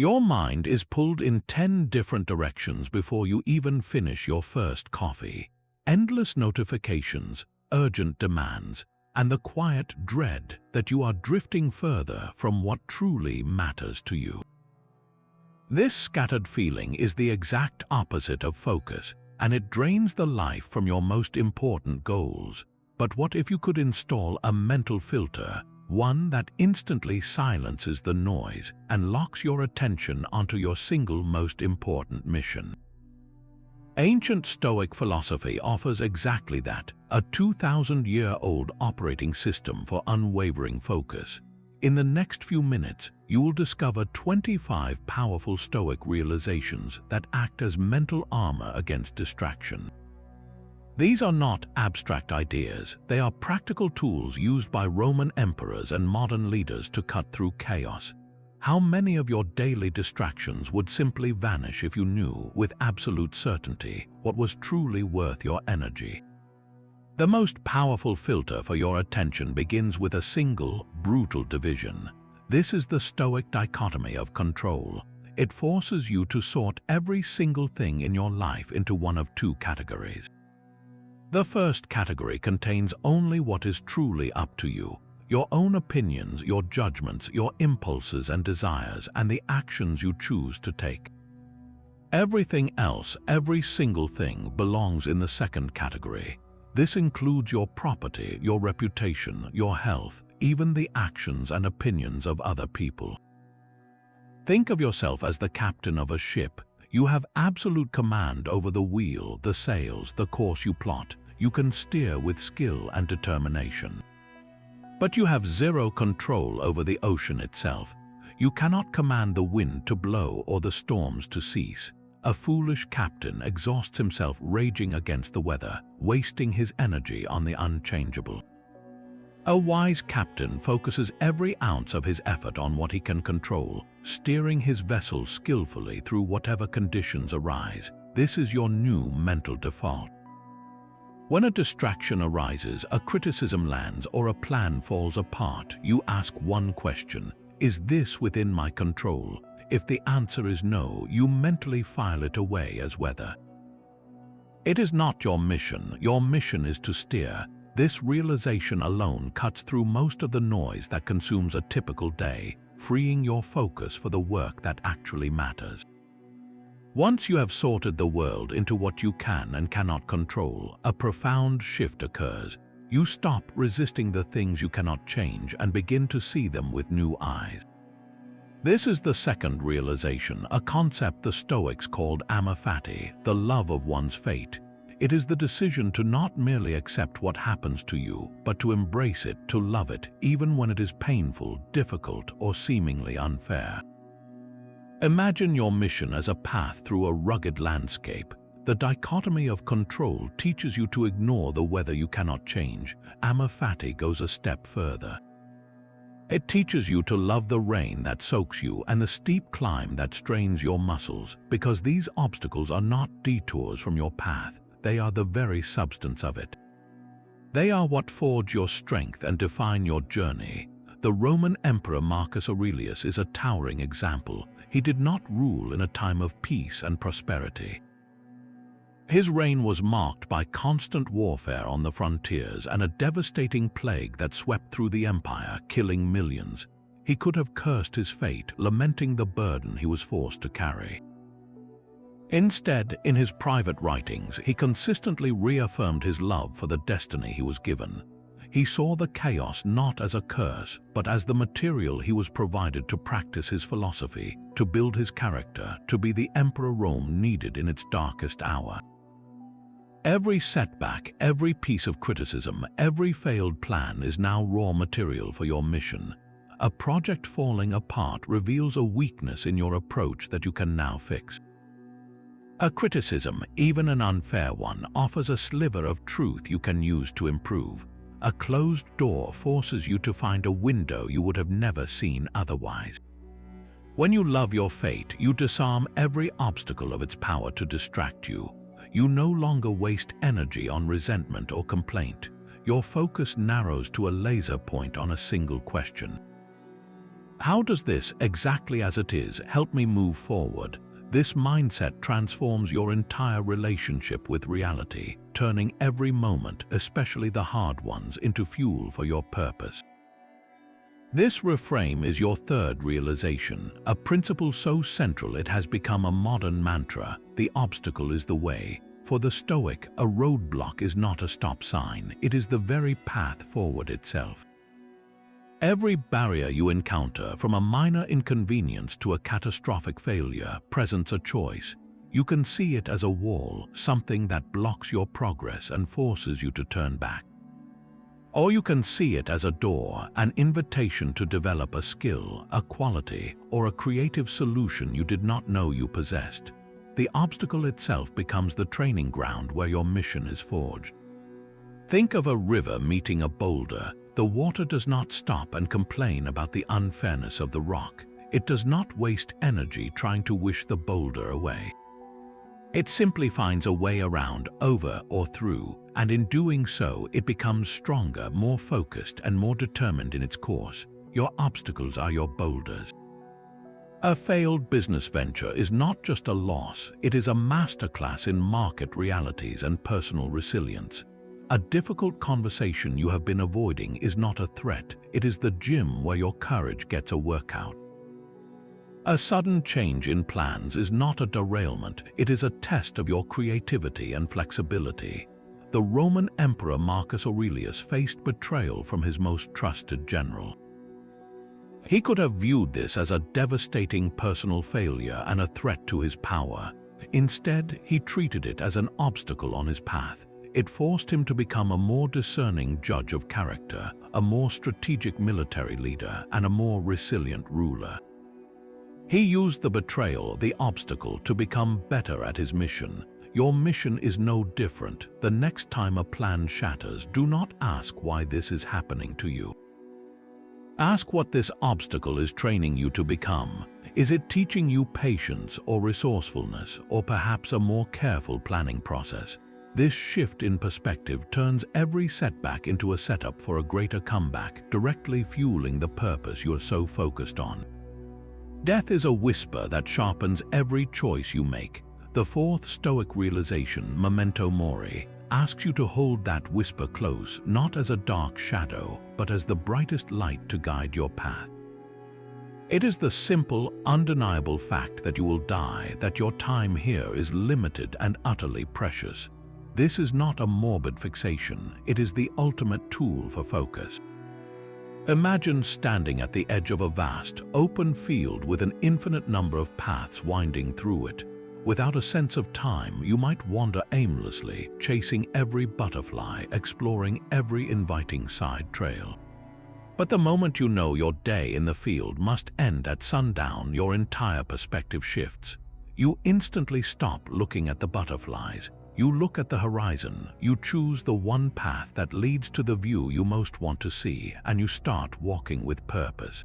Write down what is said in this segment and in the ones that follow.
Your mind is pulled in 10 different directions before you even finish your first coffee. Endless notifications, urgent demands, and the quiet dread that you are drifting further from what truly matters to you. This scattered feeling is the exact opposite of focus, and it drains the life from your most important goals. But what if you could install a mental filter, one that instantly silences the noise and locks your attention onto your single most important mission? Ancient Stoic philosophy offers exactly that, a 2,000-year-old operating system for unwavering focus. In the next few minutes, you will discover 25 powerful Stoic realizations that act as mental armor against distraction. These are not abstract ideas, they are practical tools used by Roman emperors and modern leaders to cut through chaos. How many of your daily distractions would simply vanish if you knew with absolute certainty what was truly worth your energy? The most powerful filter for your attention begins with a single, brutal division. This is the Stoic dichotomy of control. It forces you to sort every single thing in your life into one of two categories. The first category contains only what is truly up to you, your own opinions, your judgments, your impulses and desires, and the actions you choose to take. Everything else, every single thing, belongs in the second category. This includes your property, your reputation, your health, even the actions and opinions of other people. Think of yourself as the captain of a ship. You have absolute command over the wheel, the sails, the course you plot. You can steer with skill and determination. But you have zero control over the ocean itself. You cannot command the wind to blow or the storms to cease. A foolish captain exhausts himself raging against the weather, wasting his energy on the unchangeable. A wise captain focuses every ounce of his effort on what he can control, steering his vessel skillfully through whatever conditions arise. This is your new mental default. When a distraction arises, a criticism lands, or a plan falls apart, you ask one question: is this within my control? If the answer is no, you mentally file it away as weather. It is not your mission. Your mission is to steer. This realization alone cuts through most of the noise that consumes a typical day, freeing your focus for the work that actually matters. Once you have sorted the world into what you can and cannot control, a profound shift occurs. You stop resisting the things you cannot change and begin to see them with new eyes. This is the second realization, a concept the Stoics called amor fati, the love of one's fate. It is the decision to not merely accept what happens to you, but to embrace it, to love it, even when it is painful, difficult, or seemingly unfair. Imagine your mission as a path through a rugged landscape. The dichotomy of control teaches you to ignore the weather you cannot change. Amor fati goes a step further. It teaches you to love the rain that soaks you and the steep climb that strains your muscles, because these obstacles are not detours from your path, they are the very substance of it. They are what forge your strength and define your journey. The Roman Emperor Marcus Aurelius is a towering example. He did not rule in a time of peace and prosperity. His reign was marked by constant warfare on the frontiers and a devastating plague that swept through the empire, killing millions. He could have cursed his fate, lamenting the burden he was forced to carry. Instead, in his private writings, he consistently reaffirmed his love for the destiny he was given. He saw the chaos not as a curse, but as the material he was provided to practice his philosophy, to build his character, to be the emperor Rome needed in its darkest hour. Every setback, every piece of criticism, every failed plan is now raw material for your mission. A project falling apart reveals a weakness in your approach that you can now fix. A criticism, even an unfair one, offers a sliver of truth you can use to improve. A closed door forces you to find a window you would have never seen otherwise. When you love your fate, you disarm every obstacle of its power to distract you. You no longer waste energy on resentment or complaint. Your focus narrows to a laser point on a single question. How does this, exactly as it is, help me move forward? This mindset transforms your entire relationship with reality, turning every moment, especially the hard ones, into fuel for your purpose. This reframe is your third realization, a principle so central it has become a modern mantra: the obstacle is the way. For the Stoic, a roadblock is not a stop sign, it is the very path forward itself. Every barrier you encounter, from a minor inconvenience to a catastrophic failure, presents a choice. You can see it as a wall, something that blocks your progress and forces you to turn back. Or you can see it as a door, an invitation to develop a skill, a quality, or a creative solution you did not know you possessed. The obstacle itself becomes the training ground where your mission is forged. Think of a river meeting a boulder. The water does not stop and complain about the unfairness of the rock. It does not waste energy trying to wish the boulder away. It simply finds a way around, over, or through, and in doing so, it becomes stronger, more focused, and more determined in its course. Your obstacles are your boulders. A failed business venture is not just a loss, it is a masterclass in market realities and personal resilience. A difficult conversation you have been avoiding is not a threat, it is the gym where your courage gets a workout. A sudden change in plans is not a derailment, it is a test of your creativity and flexibility. The Roman Emperor Marcus Aurelius faced betrayal from his most trusted general. He could have viewed this as a devastating personal failure and a threat to his power. Instead, he treated it as an obstacle on his path. It forced him to become a more discerning judge of character, a more strategic military leader, and a more resilient ruler. He used the betrayal, the obstacle, to become better at his mission. Your mission is no different. The next time a plan shatters, do not ask why this is happening to you. Ask what this obstacle is training you to become. Is it teaching you patience or resourcefulness, or perhaps a more careful planning process? This shift in perspective turns every setback into a setup for a greater comeback, directly fueling the purpose you are so focused on. Death is a whisper that sharpens every choice you make. The fourth Stoic realization, memento mori, asks you to hold that whisper close, not as a dark shadow, but as the brightest light to guide your path. It is the simple, undeniable fact that you will die, that your time here is limited and utterly precious. This is not a morbid fixation, it is the ultimate tool for focus. Imagine standing at the edge of a vast, open field with an infinite number of paths winding through it. Without a sense of time, you might wander aimlessly, chasing every butterfly, exploring every inviting side trail. But the moment you know your day in the field must end at sundown, your entire perspective shifts. You instantly stop looking at the butterflies. You look at the horizon, you choose the one path that leads to the view you most want to see, and you start walking with purpose.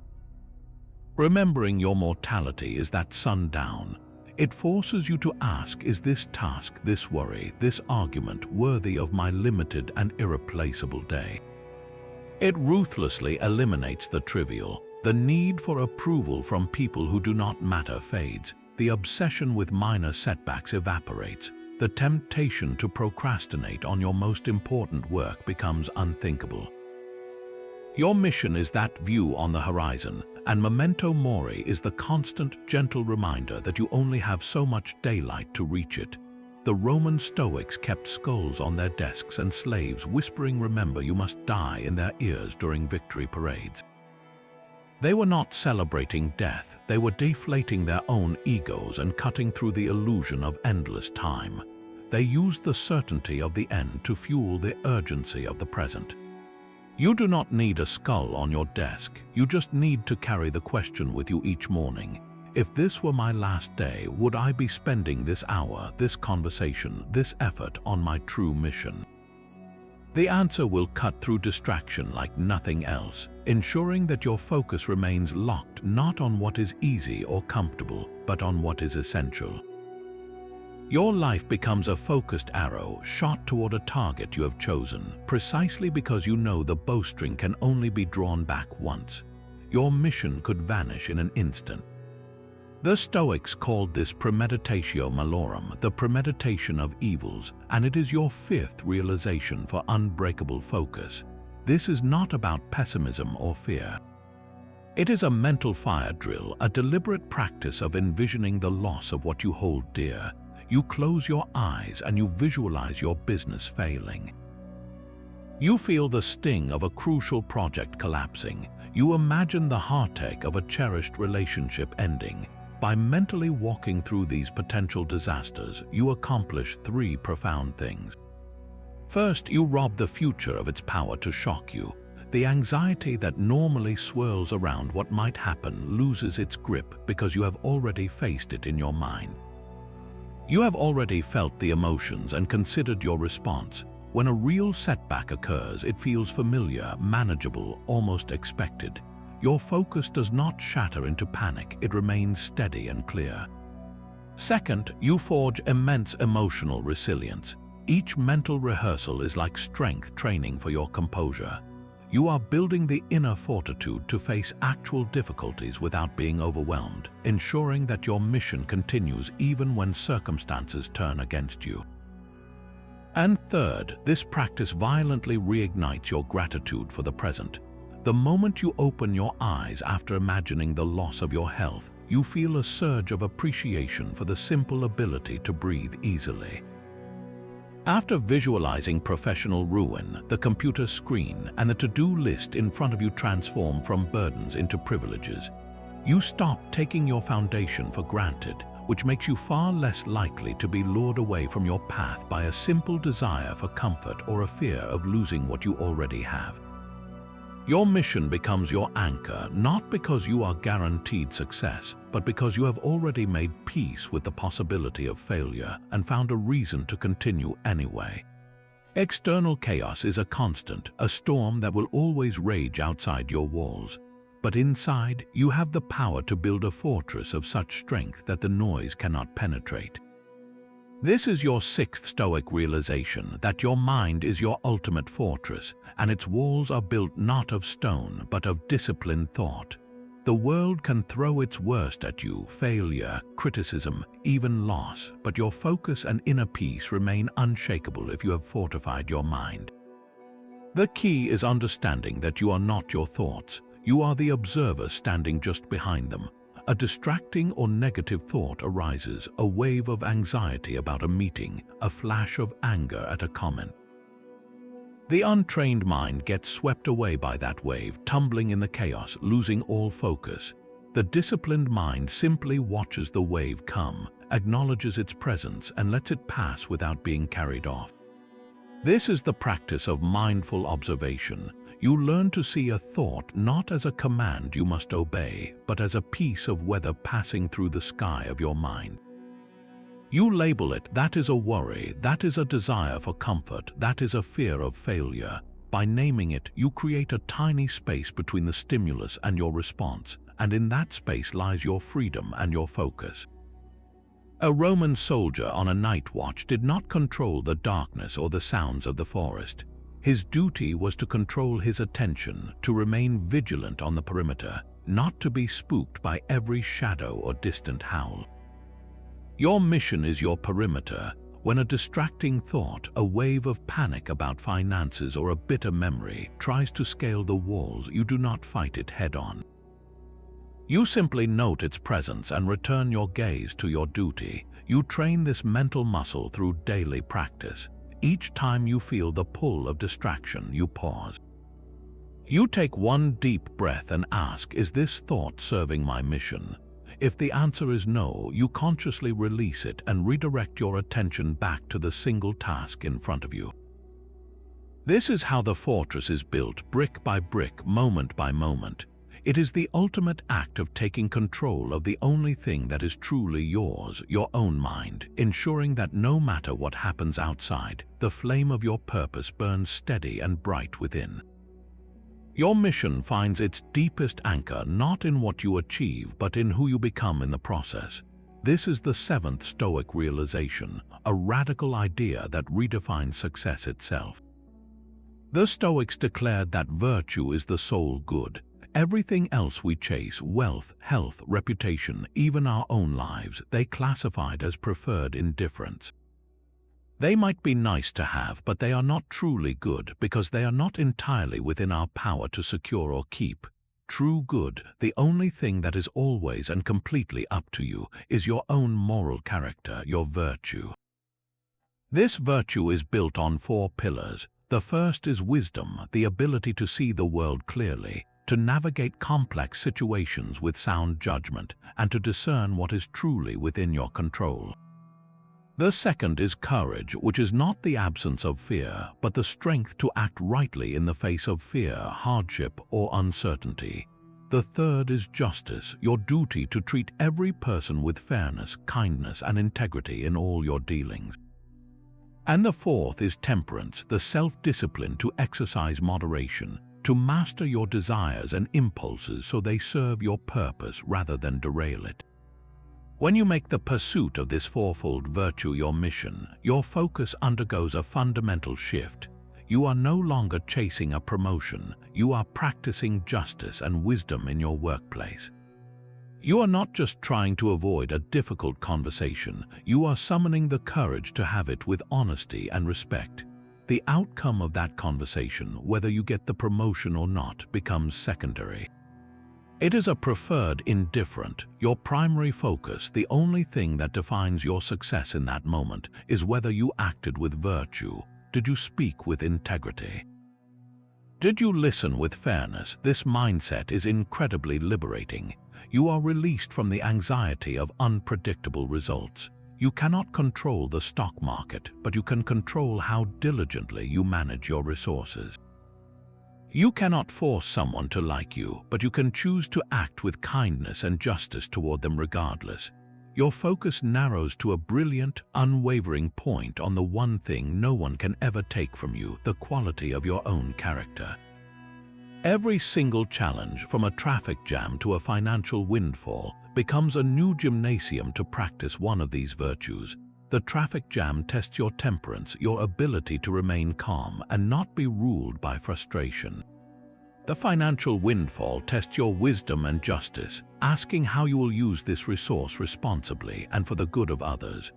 Remembering your mortality is that sundown. It forces you to ask, is this task, this worry, this argument worthy of my limited and irreplaceable day? It ruthlessly eliminates the trivial. The need for approval from people who do not matter fades. The obsession with minor setbacks evaporates. The temptation to procrastinate on your most important work becomes unthinkable. Your mission is that view on the horizon, and memento mori is the constant, gentle reminder that you only have so much daylight to reach it. The Roman Stoics kept skulls on their desks and slaves whispering "remember you must die" in their ears during victory parades. They were not celebrating death, they were deflating their own egos and cutting through the illusion of endless time. They used the certainty of the end to fuel the urgency of the present. You do not need a skull on your desk, you just need to carry the question with you each morning. If this were my last day, would I be spending this hour, this conversation, this effort on my true mission? The answer will cut through distraction like nothing else, ensuring that your focus remains locked not on what is easy or comfortable, but on what is essential. Your life becomes a focused arrow shot toward a target you have chosen, precisely because you know the bowstring can only be drawn back once. your mission could vanish in an instant. The Stoics called this premeditatio malorum, the premeditation of evils, and it is your fifth realization for unbreakable focus. This is not about pessimism or fear. It is a mental fire drill, a deliberate practice of envisioning the loss of what you hold dear. You close your eyes and you visualize your business failing. You feel the sting of a crucial project collapsing. You imagine the heartache of a cherished relationship ending. By mentally walking through these potential disasters, you accomplish three profound things. First, you rob the future of its power to shock you. The anxiety that normally swirls around what might happen loses its grip because you have already faced it in your mind. You have already felt the emotions and considered your response. When a real setback occurs, it feels familiar, manageable, almost expected. Your focus does not shatter into panic, it remains steady and clear. Second, you forge immense emotional resilience. Each mental rehearsal is like strength training for your composure. You are building the inner fortitude to face actual difficulties without being overwhelmed, ensuring that your mission continues even when circumstances turn against you. And third, this practice violently reignites your gratitude for the present. The moment you open your eyes after imagining the loss of your health, you feel a surge of appreciation for the simple ability to breathe easily. After visualizing professional ruin, the computer screen and the to-do list in front of you transform from burdens into privileges. You stop taking your foundation for granted, which makes you far less likely to be lured away from your path by a simple desire for comfort or a fear of losing what you already have. Your mission becomes your anchor, not because you are guaranteed success, but because you have already made peace with the possibility of failure and found a reason to continue anyway. External chaos is a constant, a storm that will always rage outside your walls. But inside, you have the power to build a fortress of such strength that the noise cannot penetrate. This is your sixth Stoic realization, that your mind is your ultimate fortress, and its walls are built not of stone, but of disciplined thought. The world can throw its worst at you, failure, criticism, even loss, but your focus and inner peace remain unshakable if you have fortified your mind. The key is understanding that you are not your thoughts. You are the observer standing just behind them. A distracting or negative thought arises, a wave of anxiety about a meeting, a flash of anger at a comment. The untrained mind gets swept away by that wave, tumbling in the chaos, losing all focus. The disciplined mind simply watches the wave come, acknowledges its presence, and lets it pass without being carried off. This is the practice of mindful observation. You learn to see a thought not as a command you must obey, but as a piece of weather passing through the sky of your mind. You label it, that is a worry, that is a desire for comfort, that is a fear of failure. By naming it, you create a tiny space between the stimulus and your response, and in that space lies your freedom and your focus. A Roman soldier on a night watch did not control the darkness or the sounds of the forest. His duty was to control his attention, to remain vigilant on the perimeter, not to be spooked by every shadow or distant howl. Your mission is your perimeter. When a distracting thought, a wave of panic about finances, or a bitter memory tries to scale the walls, you do not fight it head-on. You simply note its presence and return your gaze to your duty. You train this mental muscle through daily practice. Each time you feel the pull of distraction, you pause. You take one deep breath and ask, is this thought serving my mission? If the answer is no, you consciously release it and redirect your attention back to the single task in front of you. This is how the fortress is built, brick by brick, moment by moment. It is the ultimate act of taking control of the only thing that is truly yours, your own mind, ensuring that no matter what happens outside, the flame of your purpose burns steady and bright within. Your mission finds its deepest anchor not in what you achieve, but in who you become in the process. This is the seventh Stoic realization, a radical idea that redefines success itself. The Stoics declared that virtue is the sole good. Everything else we chase, wealth, health, reputation, even our own lives, they classified as preferred indifference. They might be nice to have, but they are not truly good because they are not entirely within our power to secure or keep. True good, the only thing that is always and completely up to you, is your own moral character, your virtue. This virtue is built on 4 pillars. The first is wisdom, the ability to see the world clearly, to navigate complex situations with sound judgment, and to discern what is truly within your control. The second is courage, which is not the absence of fear, but the strength to act rightly in the face of fear, hardship, or uncertainty. The third is justice, your duty to treat every person with fairness, kindness, and integrity in all your dealings. And the fourth is temperance, the self-discipline to exercise moderation, to master your desires and impulses so they serve your purpose rather than derail it. When you make the pursuit of this fourfold virtue your mission, your focus undergoes a fundamental shift. You are no longer chasing a promotion, you are practicing justice and wisdom in your workplace. You are not just trying to avoid a difficult conversation, you are summoning the courage to have it with honesty and respect. The outcome of that conversation, whether you get the promotion or not, becomes secondary. It is a preferred indifferent. Your primary focus, the only thing that defines your success in that moment, is whether you acted with virtue. Did you speak with integrity? Did you listen with fairness? This mindset is incredibly liberating. You are released from the anxiety of unpredictable results. You cannot control the stock market, but you can control how diligently you manage your resources. You cannot force someone to like you, but you can choose to act with kindness and justice toward them regardless. Your focus narrows to a brilliant, unwavering point on the one thing no one can ever take from you, the quality of your own character. Every single challenge, from a traffic jam to a financial windfall, becomes a new gymnasium to practice one of these virtues. The traffic jam tests your temperance, your ability to remain calm and not be ruled by frustration. The financial windfall tests your wisdom and justice, asking how you will use this resource responsibly and for the good of others.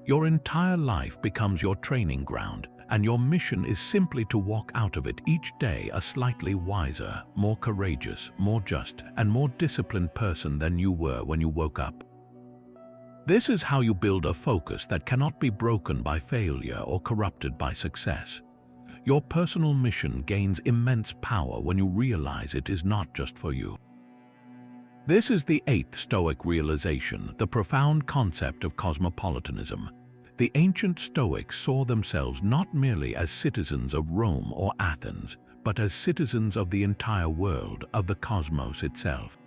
Your entire life becomes your training ground, and your mission is simply to walk out of it each day a slightly wiser, more courageous, more just, and more disciplined person than you were when you woke up. This is how you build a focus that cannot be broken by failure or corrupted by success. Your personal mission gains immense power when you realize it is not just for you. This is the 8th Stoic realization, the profound concept of cosmopolitanism. The ancient Stoics saw themselves not merely as citizens of Rome or Athens, but as citizens of the entire world, of the cosmos itself.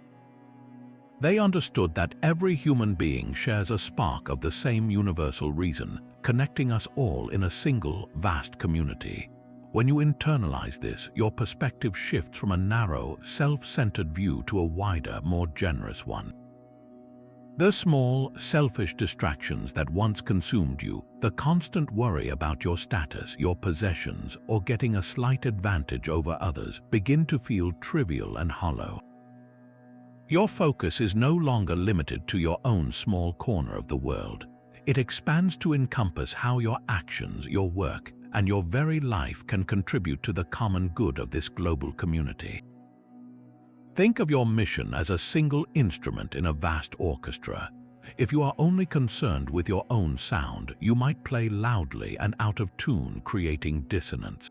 They understood that every human being shares a spark of the same universal reason, connecting us all in a single, vast community. When you internalize this, your perspective shifts from a narrow, self-centered view to a wider, more generous one. The small, selfish distractions that once consumed you, the constant worry about your status, your possessions, or getting a slight advantage over others, begin to feel trivial and hollow. Your focus is no longer limited to your own small corner of the world. It expands to encompass how your actions, your work, and your very life can contribute to the common good of this global community. Think of your mission as a single instrument in a vast orchestra. If you are only concerned with your own sound, you might play loudly and out of tune, creating dissonance.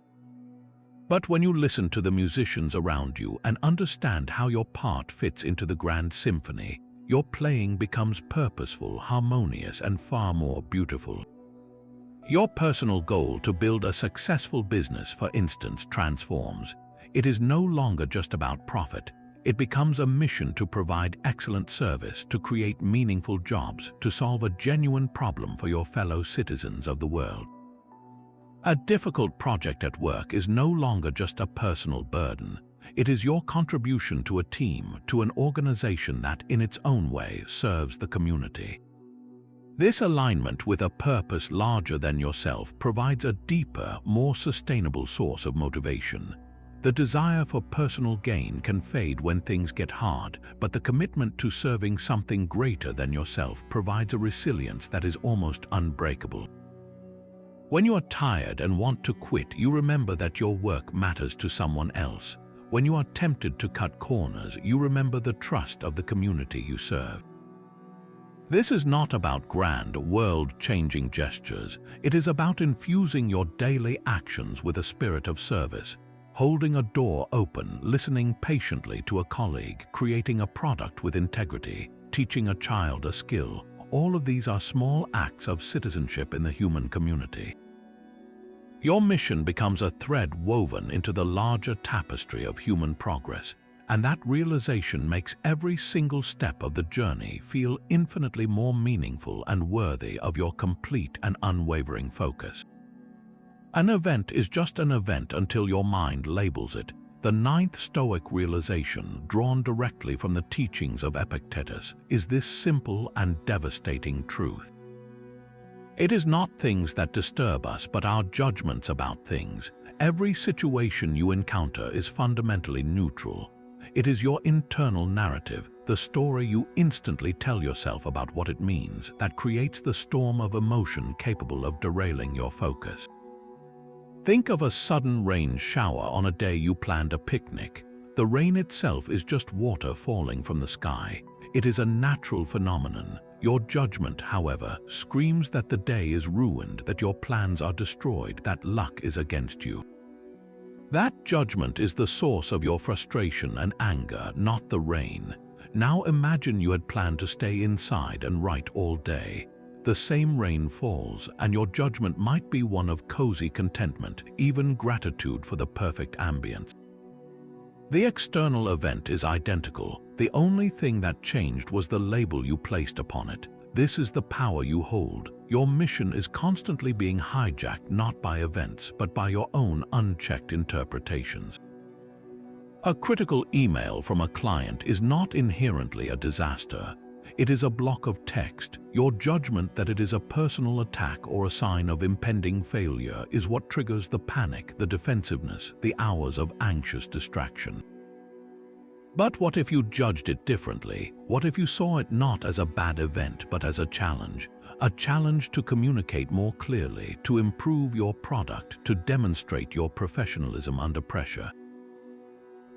But when you listen to the musicians around you and understand how your part fits into the grand symphony, your playing becomes purposeful, harmonious, and far more beautiful. Your personal goal to build a successful business, for instance, transforms. It is no longer just about profit. It becomes a mission to provide excellent service, to create meaningful jobs, to solve a genuine problem for your fellow citizens of the world. A difficult project at work is no longer just a personal burden. It is your contribution to a team, to an organization that, in its own way, serves the community. This alignment with a purpose larger than yourself provides a deeper, more sustainable source of motivation. The desire for personal gain can fade when things get hard, but the commitment to serving something greater than yourself provides a resilience that is almost unbreakable. When you are tired and want to quit, you remember that your work matters to someone else. When you are tempted to cut corners, you remember the trust of the community you serve. This is not about grand, world-changing gestures. It is about infusing your daily actions with a spirit of service. Holding a door open, listening patiently to a colleague, creating a product with integrity, teaching a child a skill, all of these are small acts of citizenship in the human community. Your mission becomes a thread woven into the larger tapestry of human progress, and that realization makes every single step of the journey feel infinitely more meaningful and worthy of your complete and unwavering focus. An event is just an event until your mind labels it. The ninth Stoic realization, drawn directly from the teachings of Epictetus, is this simple and devastating truth. It is not things that disturb us, but our judgments about things. Every situation you encounter is fundamentally neutral. It is your internal narrative, the story you instantly tell yourself about what it means, that creates the storm of emotion capable of derailing your focus. Think of a sudden rain shower on a day you planned a picnic. The rain itself is just water falling from the sky. It is a natural phenomenon. Your judgment, however, screams that the day is ruined, that your plans are destroyed, that luck is against you. That judgment is the source of your frustration and anger, not the rain. Now imagine you had planned to stay inside and write all day. The same rain falls, and your judgment might be one of cozy contentment, even gratitude for the perfect ambience. The external event is identical. The only thing that changed was the label you placed upon it. This is the power you hold. Your mission is constantly being hijacked not by events, but by your own unchecked interpretations. A critical email from a client is not inherently a disaster. It is a block of text. Your judgment that it is a personal attack or a sign of impending failure is what triggers the panic, the defensiveness, the hours of anxious distraction. But what if you judged it differently? What if you saw it not as a bad event, but as a challenge to communicate more clearly, to improve your product, to demonstrate your professionalism under pressure?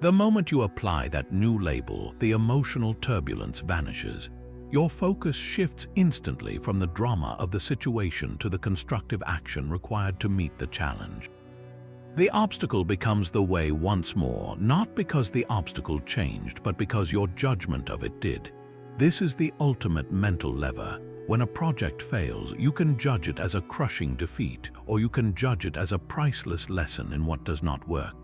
The moment you apply that new label, the emotional turbulence vanishes. Your focus shifts instantly from the drama of the situation to the constructive action required to meet the challenge. The obstacle becomes the way once more, not because the obstacle changed, but because your judgment of it did. This is the ultimate mental lever. When a project fails, you can judge it as a crushing defeat, or you can judge it as a priceless lesson in what does not work.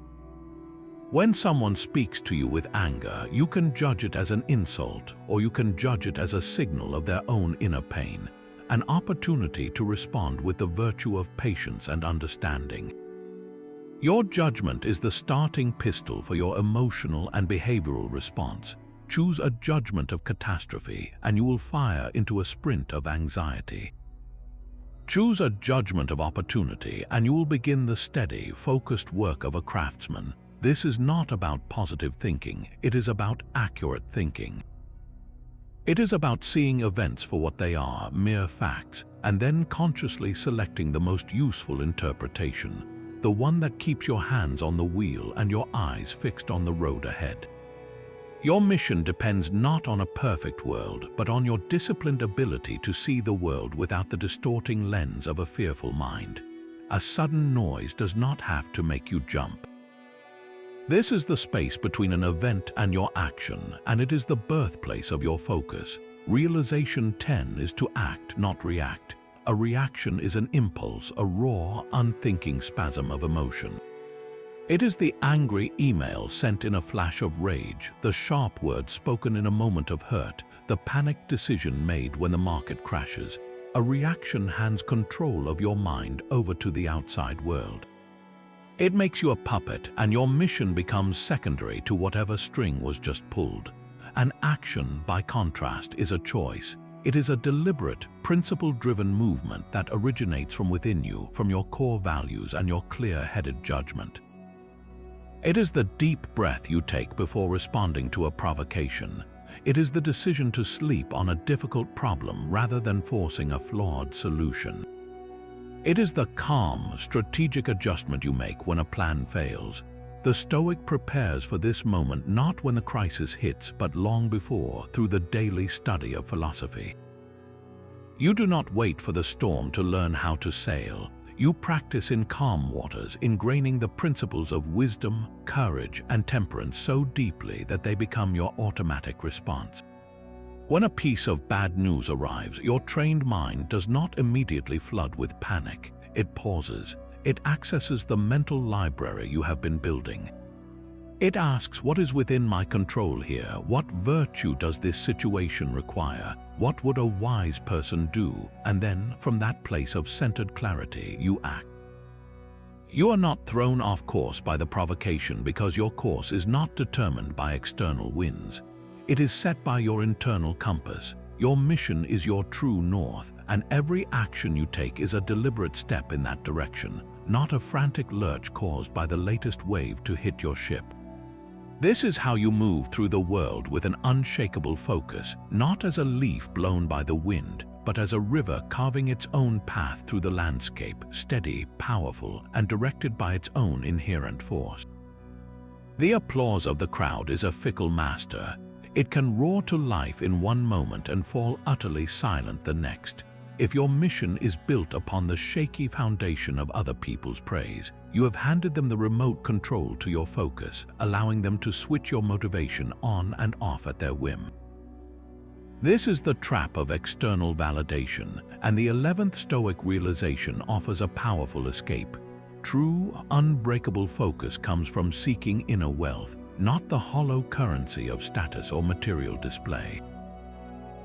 When someone speaks to you with anger, you can judge it as an insult, or you can judge it as a signal of their own inner pain, an opportunity to respond with the virtue of patience and understanding. Your judgment is the starting pistol for your emotional and behavioral response. Choose a judgment of catastrophe, and you will fire into a sprint of anxiety. Choose a judgment of opportunity, and you will begin the steady, focused work of a craftsman. This is not about positive thinking, it is about accurate thinking. It is about seeing events for what they are, mere facts, and then consciously selecting the most useful interpretation, the one that keeps your hands on the wheel and your eyes fixed on the road ahead. Your mission depends not on a perfect world, but on your disciplined ability to see the world without the distorting lens of a fearful mind. A sudden noise does not have to make you jump. This is the space between an event and your action, and it is the birthplace of your focus. Realization 10 is to act, not react. A reaction is an impulse, a raw, unthinking spasm of emotion. It is the angry email sent in a flash of rage, the sharp word spoken in a moment of hurt, the panicked decision made when the market crashes. A reaction hands control of your mind over to the outside world. It makes you a puppet, and your mission becomes secondary to whatever string was just pulled. An action, by contrast, is a choice. It is a deliberate, principle-driven movement that originates from within you, from your core values and your clear-headed judgment. It is the deep breath you take before responding to a provocation. It is the decision to sleep on a difficult problem rather than forcing a flawed solution. It is the calm, strategic adjustment you make when a plan fails. The Stoic prepares for this moment not when the crisis hits, but long before, through the daily study of philosophy. You do not wait for the storm to learn how to sail. You practice in calm waters, ingraining the principles of wisdom, courage, and temperance so deeply that they become your automatic response. When a piece of bad news arrives, your trained mind does not immediately flood with panic. It pauses. It accesses the mental library you have been building. It asks, what is within my control here? What virtue does this situation require? What would a wise person do? And then, from that place of centered clarity, you act. You are not thrown off course by the provocation because your course is not determined by external winds. It is set by your internal compass. Your mission is your true north, and every action you take is a deliberate step in that direction, not a frantic lurch caused by the latest wave to hit your ship. This is how you move through the world with an unshakable focus, not as a leaf blown by the wind, but as a river carving its own path through the landscape, steady, powerful, and directed by its own inherent force. The applause of the crowd is a fickle master. It can roar to life in one moment and fall utterly silent the next. If your mission is built upon the shaky foundation of other people's praise, you have handed them the remote control to your focus, allowing them to switch your motivation on and off at their whim. This is the trap of external validation, and the 11th Stoic realization offers a powerful escape. True, unbreakable focus comes from seeking inner wealth, not the hollow currency of status or material display.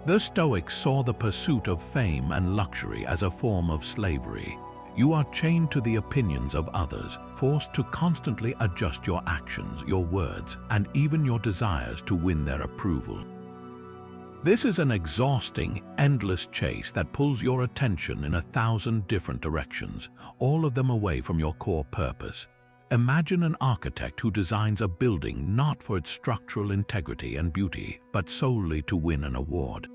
The Stoics saw the pursuit of fame and luxury as a form of slavery. You are chained to the opinions of others, forced to constantly adjust your actions, your words, and even your desires to win their approval. This is an exhausting, endless chase that pulls your attention in 1,000 different directions, all of them away from your core purpose. Imagine an architect who designs a building not for its structural integrity and beauty, but solely to win an award.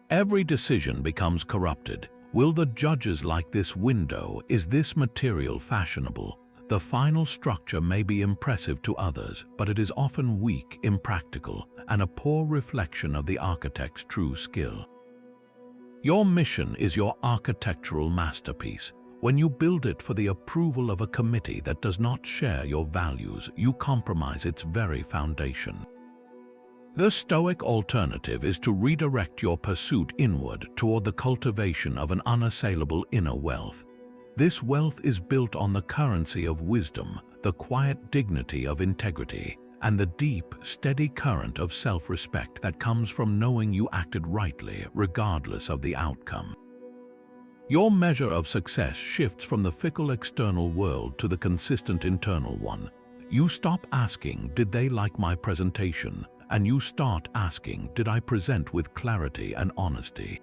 Every decision becomes corrupted. Will the judges like this window? Is this material fashionable? The final structure may be impressive to others, but it is often weak, impractical, and a poor reflection of the architect's true skill. Your mission is your architectural masterpiece. When you build it for the approval of a committee that does not share your values, you compromise its very foundation. The Stoic alternative is to redirect your pursuit inward toward the cultivation of an unassailable inner wealth. This wealth is built on the currency of wisdom, the quiet dignity of integrity, and the deep, steady current of self-respect that comes from knowing you acted rightly, regardless of the outcome. Your measure of success shifts from the fickle external world to the consistent internal one. You stop asking, did they like my presentation? And you start asking, did I present with clarity and honesty?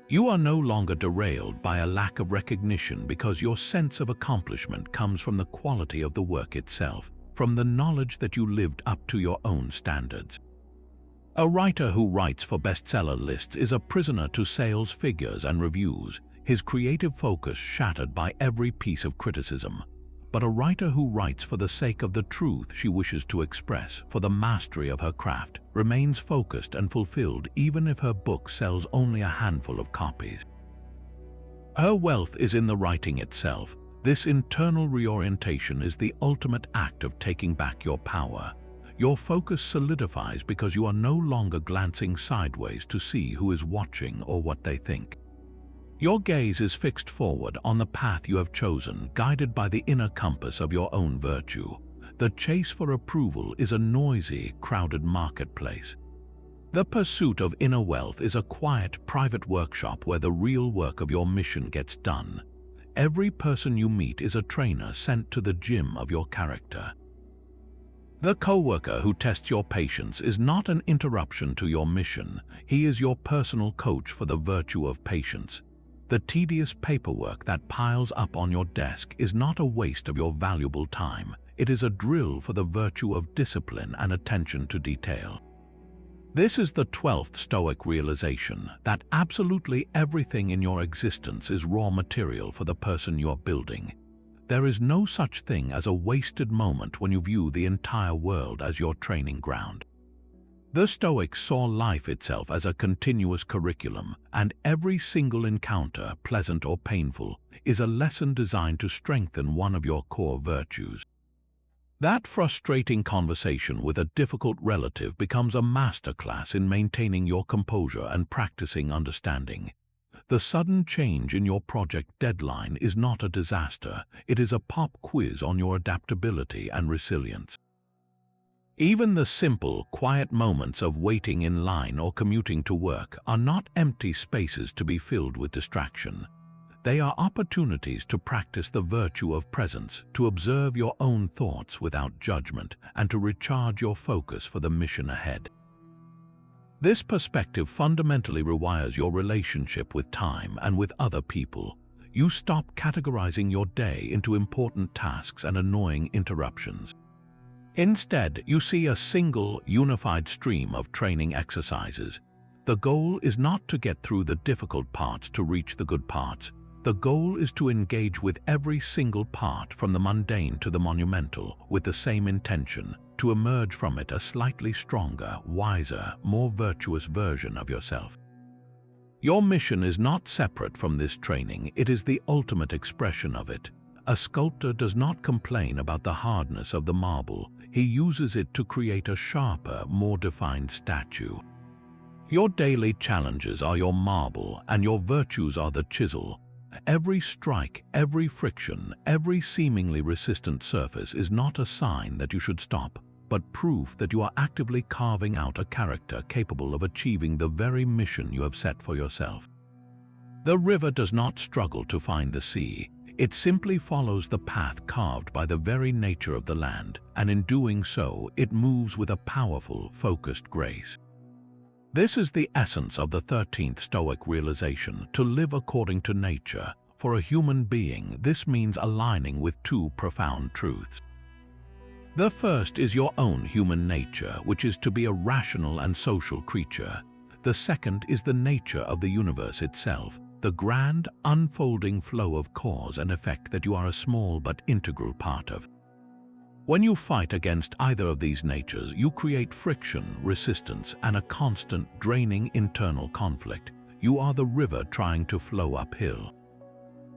You are no longer derailed by a lack of recognition because your sense of accomplishment comes from the quality of the work itself, from the knowledge that you lived up to your own standards. A writer who writes for bestseller lists is a prisoner to sales figures and reviews, his creative focus shattered by every piece of criticism. But a writer who writes for the sake of the truth she wishes to express, for the mastery of her craft, remains focused and fulfilled even if her book sells only a handful of copies. Her wealth is in the writing itself. This internal reorientation is the ultimate act of taking back your power. Your focus solidifies because you are no longer glancing sideways to see who is watching or what they think. Your gaze is fixed forward on the path you have chosen, guided by the inner compass of your own virtue. The chase for approval is a noisy, crowded marketplace. The pursuit of inner wealth is a quiet, private workshop where the real work of your mission gets done. Every person you meet is a trainer sent to the gym of your character. The coworker who tests your patience is not an interruption to your mission. He is your personal coach for the virtue of patience. The tedious paperwork that piles up on your desk is not a waste of your valuable time. it is a drill for the virtue of discipline and attention to detail. This is the 12th Stoic realization, that absolutely everything in your existence is raw material for the person you are building. There is no such thing as a wasted moment when you view the entire world as your training ground. The Stoics saw life itself as a continuous curriculum, and every single encounter, pleasant or painful, is a lesson designed to strengthen one of your core virtues. That frustrating conversation with a difficult relative becomes a masterclass in maintaining your composure and practicing understanding. The sudden change in your project deadline is not a disaster, it is a pop quiz on your adaptability and resilience. Even the simple, quiet moments of waiting in line or commuting to work are not empty spaces to be filled with distraction. They are opportunities to practice the virtue of presence, to observe your own thoughts without judgment, and to recharge your focus for the mission ahead. This perspective fundamentally rewires your relationship with time and with other people. You stop categorizing your day into important tasks and annoying interruptions. Instead, you see a single, unified stream of training exercises. The goal is not to get through the difficult parts to reach the good parts. The goal is to engage with every single part, from the mundane to the monumental, with the same intention, to emerge from it a slightly stronger, wiser, more virtuous version of yourself. Your mission is not separate from this training, it is the ultimate expression of it. A sculptor does not complain about the hardness of the marble, he uses it to create a sharper, more defined statue. Your daily challenges are your marble, and your virtues are the chisel. Every strike, every friction, every seemingly resistant surface is not a sign that you should stop, but proof that you are actively carving out a character capable of achieving the very mission you have set for yourself. The river does not struggle to find the sea. It simply follows the path carved by the very nature of the land, and in doing so, it moves with a powerful, focused grace. This is the essence of the 13th Stoic realization, to live according to nature. For a human being, this means aligning with two profound truths. The first is your own human nature, which is to be a rational and social creature. The second is the nature of the universe itself, the grand, unfolding flow of cause and effect that you are a small but integral part of. When you fight against either of these natures, you create friction, resistance, and a constant, draining internal conflict. You are the river trying to flow uphill.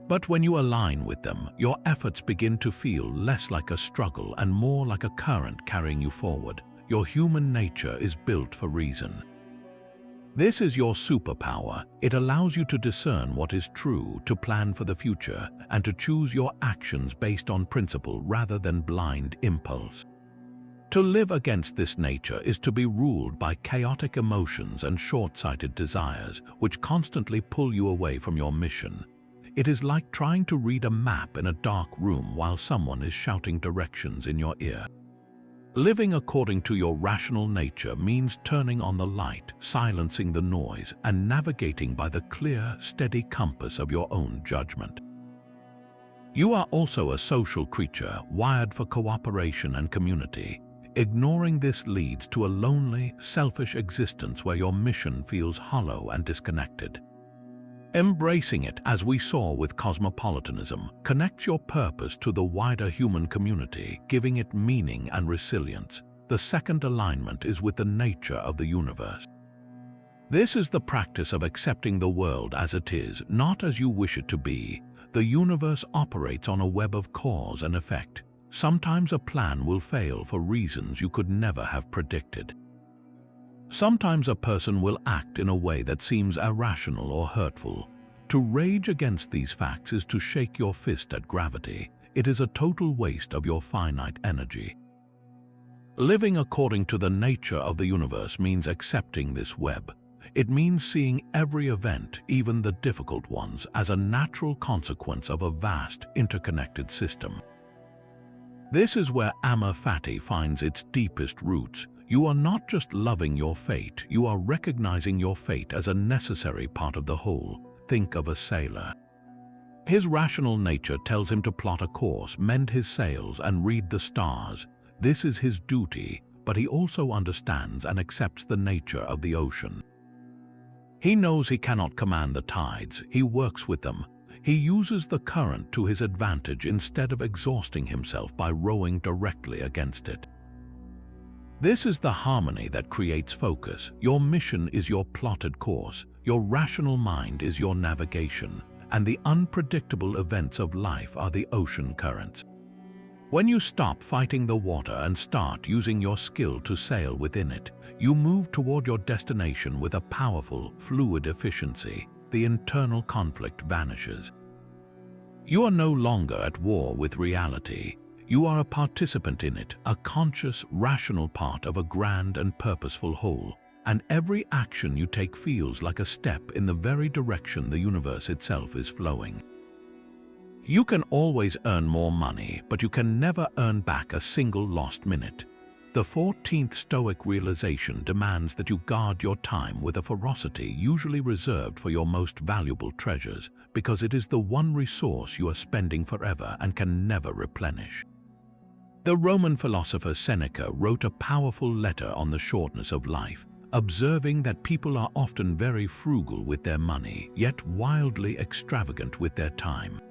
But when you align with them, your efforts begin to feel less like a struggle and more like a current carrying you forward. Your human nature is built for reason. This is your superpower. It allows you to discern what is true, to plan for the future, and to choose your actions based on principle rather than blind impulse. To live against this nature is to be ruled by chaotic emotions and short-sighted desires, which constantly pull you away from your mission. It is like trying to read a map in a dark room while someone is shouting directions in your ear. Living according to your rational nature means turning on the light, silencing the noise, and navigating by the clear, steady compass of your own judgment. You are also a social creature, wired for cooperation and community. Ignoring this leads to a lonely, selfish existence where your mission feels hollow and disconnected. Embracing it, as we saw with cosmopolitanism, connects your purpose to the wider human community, giving it meaning and resilience. The second alignment is with the nature of the universe. This is the practice of accepting the world as it is, not as you wish it to be. The universe operates on a web of cause and effect. Sometimes a plan will fail for reasons you could never have predicted. Sometimes a person will act in a way that seems irrational or hurtful. To rage against these facts is to shake your fist at gravity. It is a total waste of your finite energy. Living according to the nature of the universe means accepting this web. It means seeing every event, even the difficult ones, as a natural consequence of a vast, interconnected system. This is where amor fati finds its deepest roots. You are not just loving your fate, you are recognizing your fate as a necessary part of the whole. Think of a sailor. His rational nature tells him to plot a course, mend his sails, and read the stars. This is his duty, but he also understands and accepts the nature of the ocean. He knows he cannot command the tides, he works with them. He uses the current to his advantage instead of exhausting himself by rowing directly against it. This is the harmony that creates focus. Your mission is your plotted course, your rational mind is your navigation, and the unpredictable events of life are the ocean currents. When you stop fighting the water and start using your skill to sail within it, you move toward your destination with a powerful, fluid efficiency. The internal conflict vanishes. You are no longer at war with reality. You are a participant in it, a conscious, rational part of a grand and purposeful whole, and every action you take feels like a step in the very direction the universe itself is flowing. You can always earn more money, but you can never earn back a single lost minute. The 14th Stoic realization demands that you guard your time with a ferocity usually reserved for your most valuable treasures, because it is the one resource you are spending forever and can never replenish. The Roman philosopher Seneca wrote a powerful letter on the shortness of life, observing that people are often very frugal with their money, yet wildly extravagant with their time.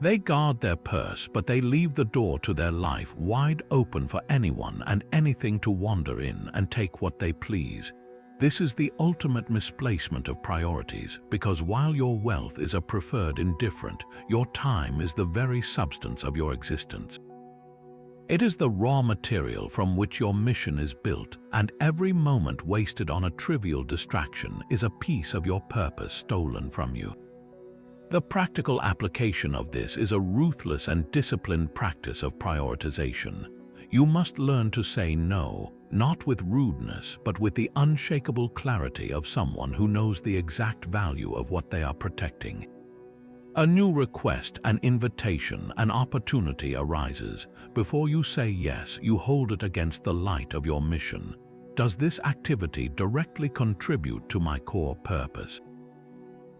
They guard their purse, but they leave the door to their life wide open for anyone and anything to wander in and take what they please. This is the ultimate misplacement of priorities, because while your wealth is a preferred indifferent, your time is the very substance of your existence. It is the raw material from which your mission is built, and every moment wasted on a trivial distraction is a piece of your purpose stolen from you. The practical application of this is a ruthless and disciplined practice of prioritization. You must learn to say no, not with rudeness, but with the unshakable clarity of someone who knows the exact value of what they are protecting. A new request, an invitation, an opportunity arises. Before you say yes, you hold it against the light of your mission. Does this activity directly contribute to my core purpose?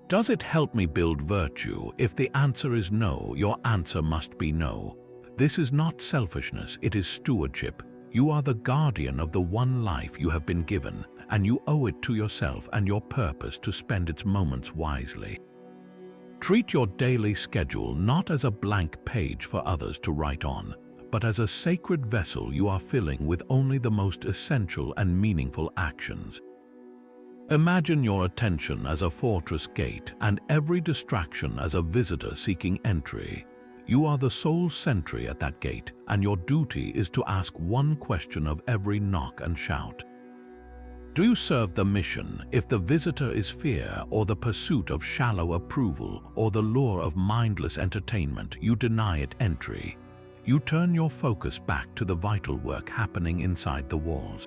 Does it help me build virtue? If the answer is no, your answer must be no. This is not selfishness, it is stewardship. You are the guardian of the one life you have been given, and you owe it to yourself and your purpose to spend its moments wisely. Treat your daily schedule not as a blank page for others to write on, but as a sacred vessel you are filling with only the most essential and meaningful actions. Imagine your attention as a fortress gate and every distraction as a visitor seeking entry. You are the sole sentry at that gate, and your duty is to ask one question of every knock and shout. Do you serve the mission if the visitor is fear or the pursuit of shallow approval or the lure of mindless entertainment? You deny it entry. You turn your focus back to the vital work happening inside the walls.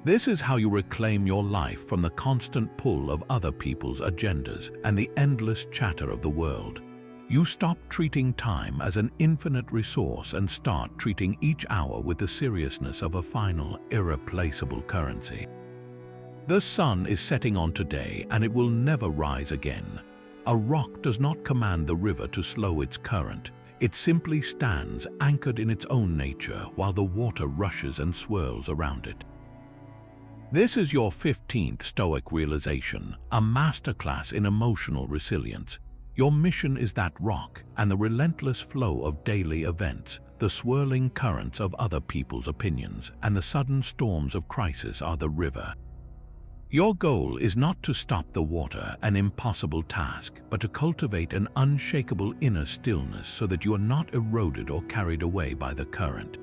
This is how you reclaim your life from the constant pull of other people's agendas and the endless chatter of the world. You stop treating time as an infinite resource and start treating each hour with the seriousness of a final, irreplaceable currency. The sun is setting on today, and it will never rise again. A rock does not command the river to slow its current. It simply stands anchored in its own nature while the water rushes and swirls around it. This is your 15th Stoic realization, a masterclass in emotional resilience. Your mission is that rock, and the relentless flow of daily events, the swirling currents of other people's opinions, and the sudden storms of crisis are the river. Your goal is not to stop the water, an impossible task, but to cultivate an unshakable inner stillness so that you are not eroded or carried away by the current.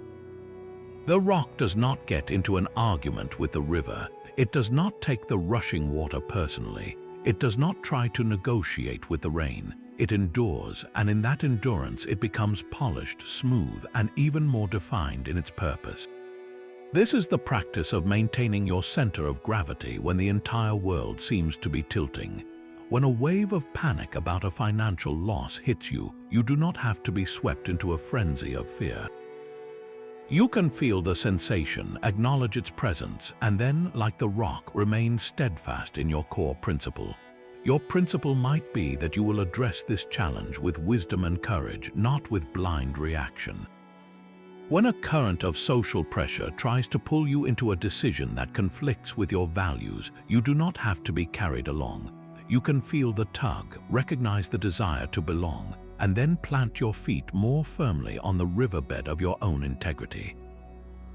The rock does not get into an argument with the river. It does not take the rushing water personally. It does not try to negotiate with the rain. It endures, and in that endurance it becomes polished, smooth, and even more defined in its purpose. This is the practice of maintaining your center of gravity when the entire world seems to be tilting. When a wave of panic about a financial loss hits you, you do not have to be swept into a frenzy of fear. You can feel the sensation, acknowledge its presence, and then, like the rock, remain steadfast in your core principle. Your principle might be that you will address this challenge with wisdom and courage, not with blind reaction. When a current of social pressure tries to pull you into a decision that conflicts with your values, you do not have to be carried along. You can feel the tug, recognize the desire to belong, and then plant your feet more firmly on the riverbed of your own integrity.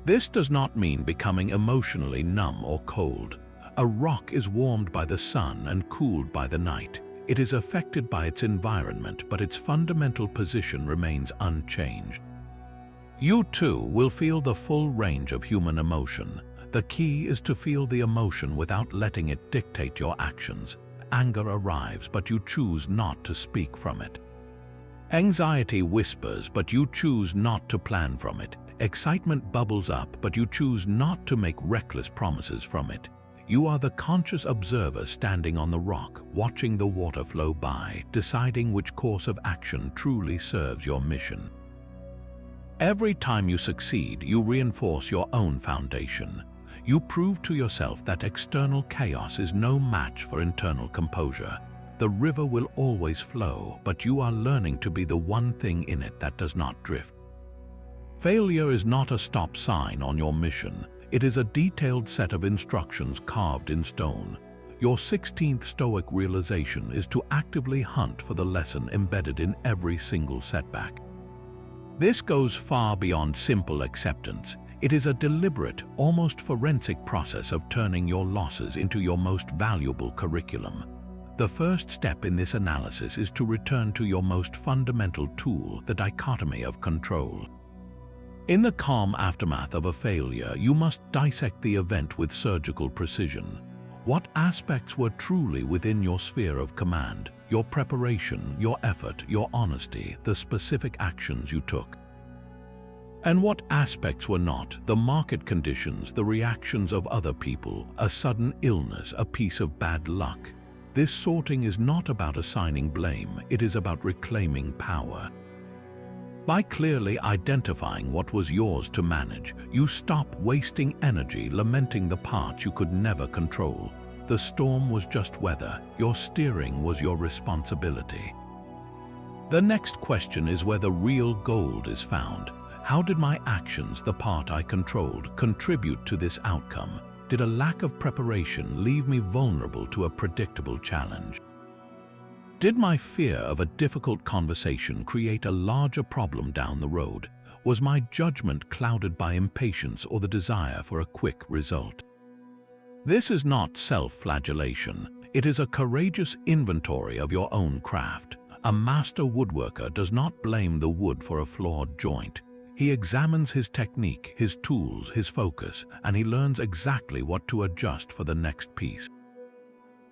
This does not mean becoming emotionally numb or cold. A rock is warmed by the sun and cooled by the night. It is affected by its environment, but its fundamental position remains unchanged. You too will feel the full range of human emotion. The key is to feel the emotion without letting it dictate your actions. Anger arrives, but you choose not to speak from it. Anxiety whispers, but you choose not to plan from it. Excitement bubbles up, but you choose not to make reckless promises from it. You are the conscious observer standing on the rock, watching the water flow by, deciding which course of action truly serves your mission. Every time you succeed, you reinforce your own foundation. You prove to yourself that external chaos is no match for internal composure. The river will always flow, but you are learning to be the one thing in it that does not drift. Failure is not a stop sign on your mission. It is a detailed set of instructions carved in stone. Your 16th Stoic realization is to actively hunt for the lesson embedded in every single setback. This goes far beyond simple acceptance. It is a deliberate, almost forensic process of turning your losses into your most valuable curriculum. The first step in this analysis is to return to your most fundamental tool, the dichotomy of control. In the calm aftermath of a failure, you must dissect the event with surgical precision. What aspects were truly within your sphere of command? Your preparation, your effort, your honesty, the specific actions you took. And what aspects were not? The market conditions, the reactions of other people, a sudden illness, a piece of bad luck. This sorting is not about assigning blame, it is about reclaiming power. By clearly identifying what was yours to manage, you stop wasting energy lamenting the parts you could never control. The storm was just weather, your steering was your responsibility. The next question is where the real gold is found. How did my actions, the part I controlled, contribute to this outcome? Did a lack of preparation leave me vulnerable to a predictable challenge? Did my fear of a difficult conversation create a larger problem down the road? Was my judgment clouded by impatience or the desire for a quick result? This is not self-flagellation. It is a courageous inventory of your own craft. A master woodworker does not blame the wood for a flawed joint. He examines his technique, his tools, his focus, and he learns exactly what to adjust for the next piece.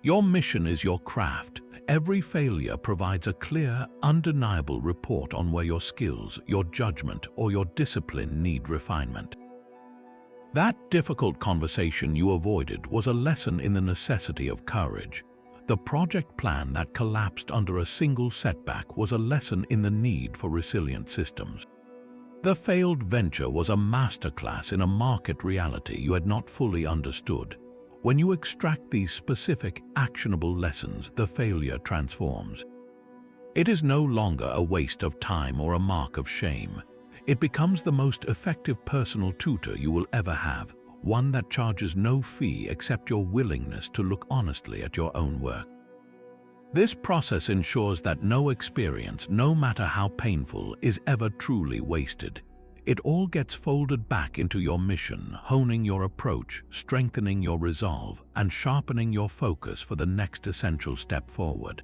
Your mission is your craft. Every failure provides a clear, undeniable report on where your skills, your judgment, or your discipline need refinement. That difficult conversation you avoided was a lesson in the necessity of courage. The project plan that collapsed under a single setback was a lesson in the need for resilient systems. The failed venture was a masterclass in a market reality you had not fully understood. When you extract these specific, actionable lessons, the failure transforms. It is no longer a waste of time or a mark of shame. It becomes the most effective personal tutor you will ever have, one that charges no fee except your willingness to look honestly at your own work. This process ensures that no experience, no matter how painful, is ever truly wasted. It all gets folded back into your mission, honing your approach, strengthening your resolve, and sharpening your focus for the next essential step forward.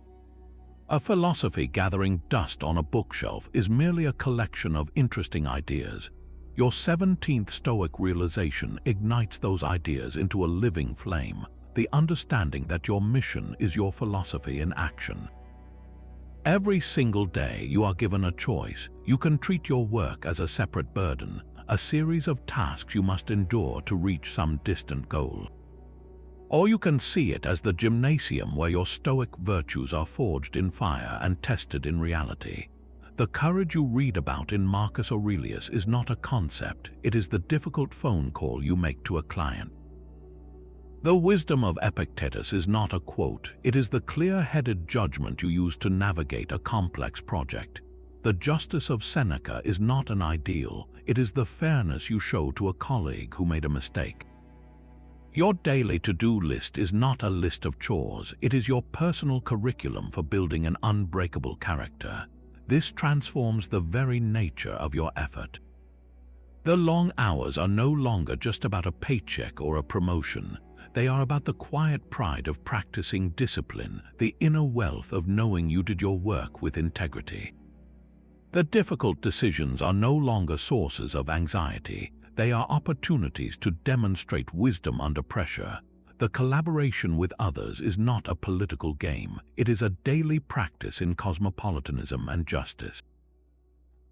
A philosophy gathering dust on a bookshelf is merely a collection of interesting ideas. Your 17th Stoic realization ignites those ideas into a living flame, the understanding that your mission is your philosophy in action. Every single day you are given a choice. You can treat your work as a separate burden, a series of tasks you must endure to reach some distant goal. Or you can see it as the gymnasium where your stoic virtues are forged in fire and tested in reality. The courage you read about in Marcus Aurelius is not a concept, it is the difficult phone call you make to a client. The wisdom of Epictetus is not a quote, it is the clear-headed judgment you use to navigate a complex project. The justice of Seneca is not an ideal, it is the fairness you show to a colleague who made a mistake. Your daily to-do list is not a list of chores, it is your personal curriculum for building an unbreakable character. This transforms the very nature of your effort. The long hours are no longer just about a paycheck or a promotion. They are about the quiet pride of practicing discipline, the inner wealth of knowing you did your work with integrity. The difficult decisions are no longer sources of anxiety. They are opportunities to demonstrate wisdom under pressure. The collaboration with others is not a political game. It is a daily practice in cosmopolitanism and justice.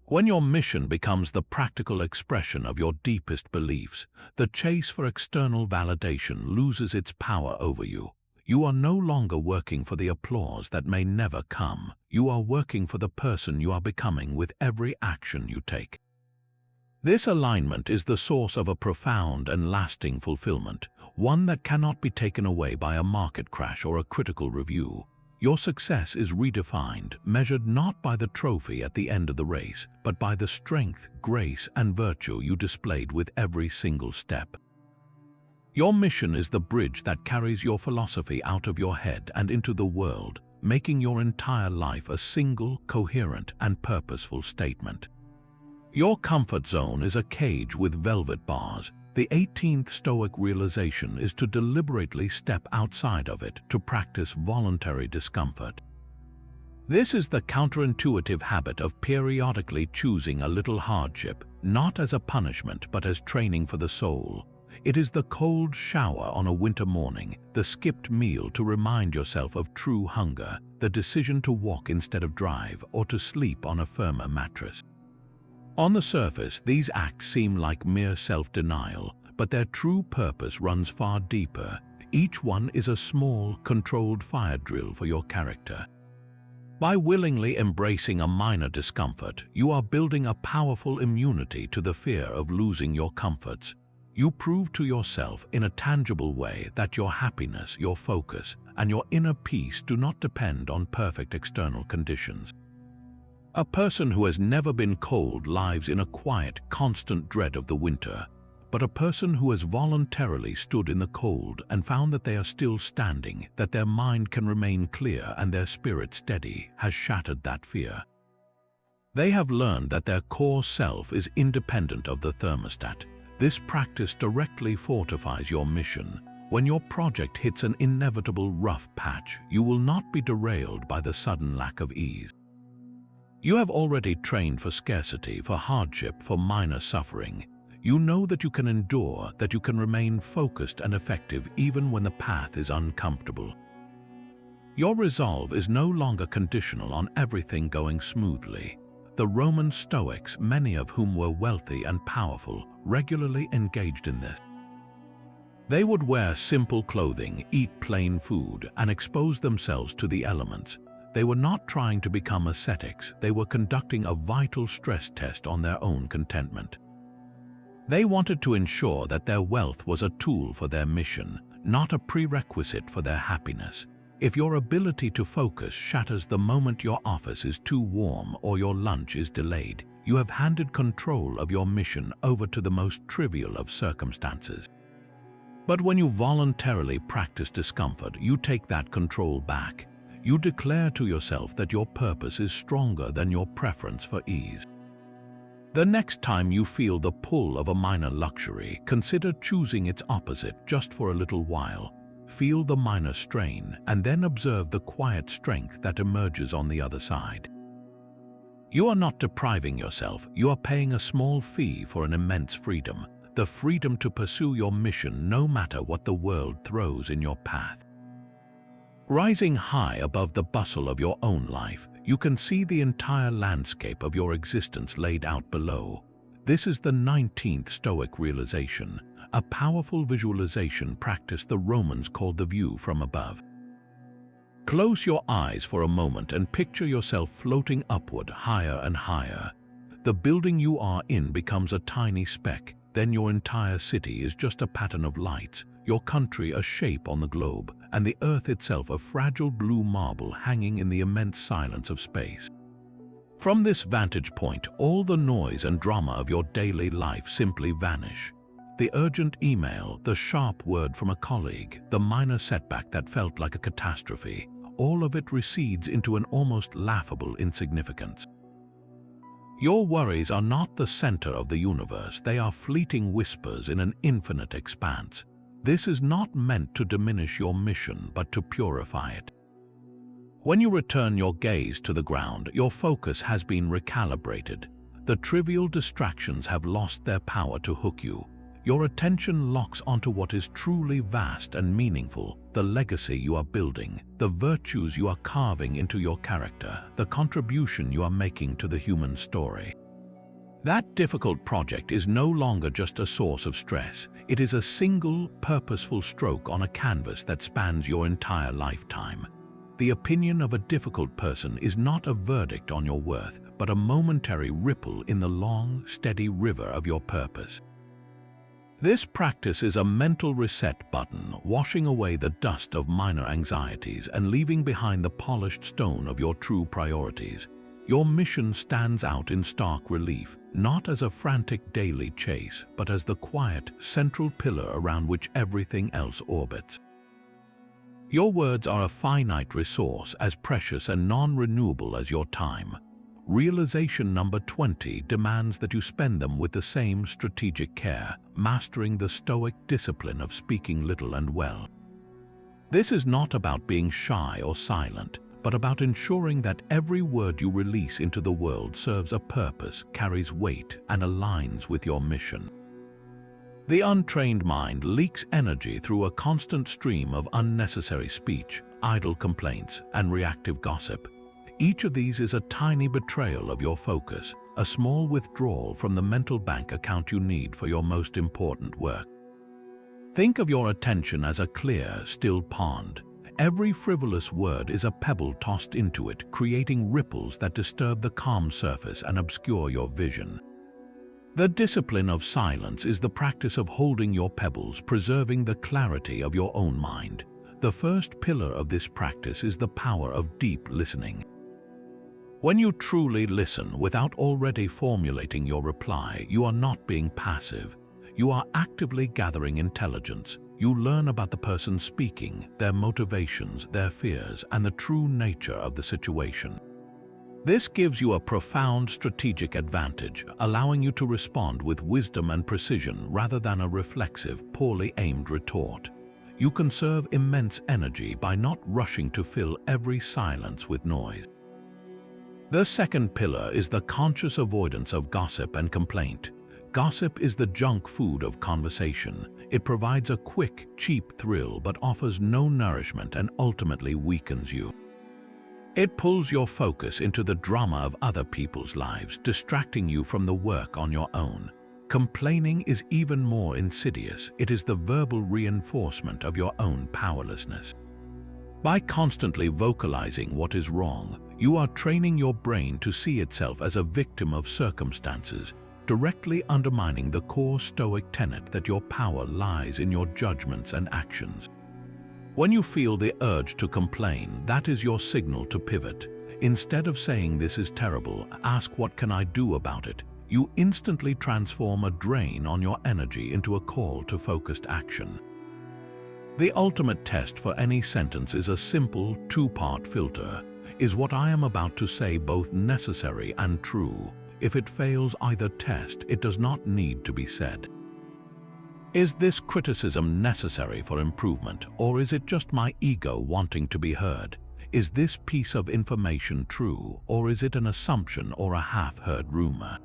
When your mission becomes the practical expression of your deepest beliefs, the chase for external validation loses its power over you. You are no longer working for the applause that may never come. You are working for the person you are becoming with every action you take. This alignment is the source of a profound and lasting fulfillment, one that cannot be taken away by a market crash or a critical review. Your success is redefined, measured not by the trophy at the end of the race, but by the strength, grace, and virtue you displayed with every single step. Your mission is the bridge that carries your philosophy out of your head and into the world, making your entire life a single, coherent, and purposeful statement. Your comfort zone is a cage with velvet bars. The 18th Stoic realization is to deliberately step outside of it to practice voluntary discomfort. This is the counterintuitive habit of periodically choosing a little hardship, not as a punishment but as training for the soul. It is the cold shower on a winter morning, the skipped meal to remind yourself of true hunger, the decision to walk instead of drive or to sleep on a firmer mattress. On the surface, these acts seem like mere self-denial, but their true purpose runs far deeper. Each one is a small, controlled fire drill for your character. By willingly embracing a minor discomfort, you are building a powerful immunity to the fear of losing your comforts. You prove to yourself in a tangible way that your happiness, your focus, and your inner peace do not depend on perfect external conditions. A person who has never been cold lives in a quiet, constant dread of the winter, but a person who has voluntarily stood in the cold and found that they are still standing, that their mind can remain clear and their spirit steady, has shattered that fear. They have learned that their core self is independent of the thermostat. This practice directly fortifies your mission. When your project hits an inevitable rough patch, you will not be derailed by the sudden lack of ease. You have already trained for scarcity, for hardship, for minor suffering. You know that you can endure, that you can remain focused and effective even when the path is uncomfortable. Your resolve is no longer conditional on everything going smoothly. The Roman Stoics, many of whom were wealthy and powerful, regularly engaged in this. They would wear simple clothing, eat plain food, and expose themselves to the elements. They were not trying to become ascetics, they were conducting a vital stress test on their own contentment. They wanted to ensure that their wealth was a tool for their mission, not a prerequisite for their happiness. If your ability to focus shatters the moment your office is too warm or your lunch is delayed, you have handed control of your mission over to the most trivial of circumstances. But when you voluntarily practice discomfort, you take that control back. You declare to yourself that your purpose is stronger than your preference for ease. The next time you feel the pull of a minor luxury, consider choosing its opposite just for a little while. Feel the minor strain, and then observe the quiet strength that emerges on the other side. You are not depriving yourself, you are paying a small fee for an immense freedom, the freedom to pursue your mission no matter what the world throws in your path. Rising high above the bustle of your own life, you can see the entire landscape of your existence laid out below. This is the 19th Stoic realization, a powerful visualization practice the Romans called the view from above. Close your eyes for a moment and picture yourself floating upward, higher and higher. The building you are in becomes a tiny speck, then your entire city is just a pattern of lights. your country a shape on the globe, and the earth itself a fragile blue marble hanging in the immense silence of space. From this vantage point, all the noise and drama of your daily life simply vanish. The urgent email, the sharp word from a colleague, the minor setback that felt like a catastrophe, all of it recedes into an almost laughable insignificance. Your worries are not the center of the universe, they are fleeting whispers in an infinite expanse. This is not meant to diminish your mission, but to purify it. When you return your gaze to the ground, your focus has been recalibrated. The trivial distractions have lost their power to hook you. Your attention locks onto what is truly vast and meaningful, the legacy you are building, the virtues you are carving into your character, the contribution you are making to the human story. That difficult project is no longer just a source of stress. It is a single, purposeful stroke on a canvas that spans your entire lifetime. The opinion of a difficult person is not a verdict on your worth, but a momentary ripple in the long, steady river of your purpose. This practice is a mental reset button, washing away the dust of minor anxieties and leaving behind the polished stone of your true priorities. Your mission stands out in stark relief, not as a frantic daily chase, but as the quiet, central pillar around which everything else orbits. Your words are a finite resource, as precious and non-renewable as your time. Realization number 20 demands that you spend them with the same strategic care, mastering the Stoic discipline of speaking little and well. This is not about being shy or silent, but about ensuring that every word you release into the world serves a purpose, carries weight, and aligns with your mission. The untrained mind leaks energy through a constant stream of unnecessary speech, idle complaints, and reactive gossip. Each of these is a tiny betrayal of your focus, a small withdrawal from the mental bank account you need for your most important work. Think of your attention as a clear, still pond. Every frivolous word is a pebble tossed into it, creating ripples that disturb the calm surface and obscure your vision. The discipline of silence is the practice of holding your pebbles, preserving the clarity of your own mind. The first pillar of this practice is the power of deep listening. When you truly listen without already formulating your reply, you are not being passive. You are actively gathering intelligence. You learn about the person speaking, their motivations, their fears, and the true nature of the situation. This gives you a profound strategic advantage, allowing you to respond with wisdom and precision rather than a reflexive, poorly aimed retort. You conserve immense energy by not rushing to fill every silence with noise. The second pillar is the conscious avoidance of gossip and complaint. Gossip is the junk food of conversation. It provides a quick, cheap thrill but offers no nourishment and ultimately weakens you. It pulls your focus into the drama of other people's lives, distracting you from the work on your own. Complaining is even more insidious. It is the verbal reinforcement of your own powerlessness. By constantly vocalizing what is wrong, you are training your brain to see itself as a victim of circumstances, directly undermining the core Stoic tenet that your power lies in your judgments and actions. When you feel the urge to complain, that is your signal to pivot. Instead of saying "this is terrible," ask "what can I do about it?" You instantly transform a drain on your energy into a call to focused action. The ultimate test for any sentence is a simple two-part filter. Is what I am about to say both necessary and true? If it fails either test, it does not need to be said. Is this criticism necessary for improvement, or is it just my ego wanting to be heard? Is this piece of information true, or is it an assumption or a half-heard rumor?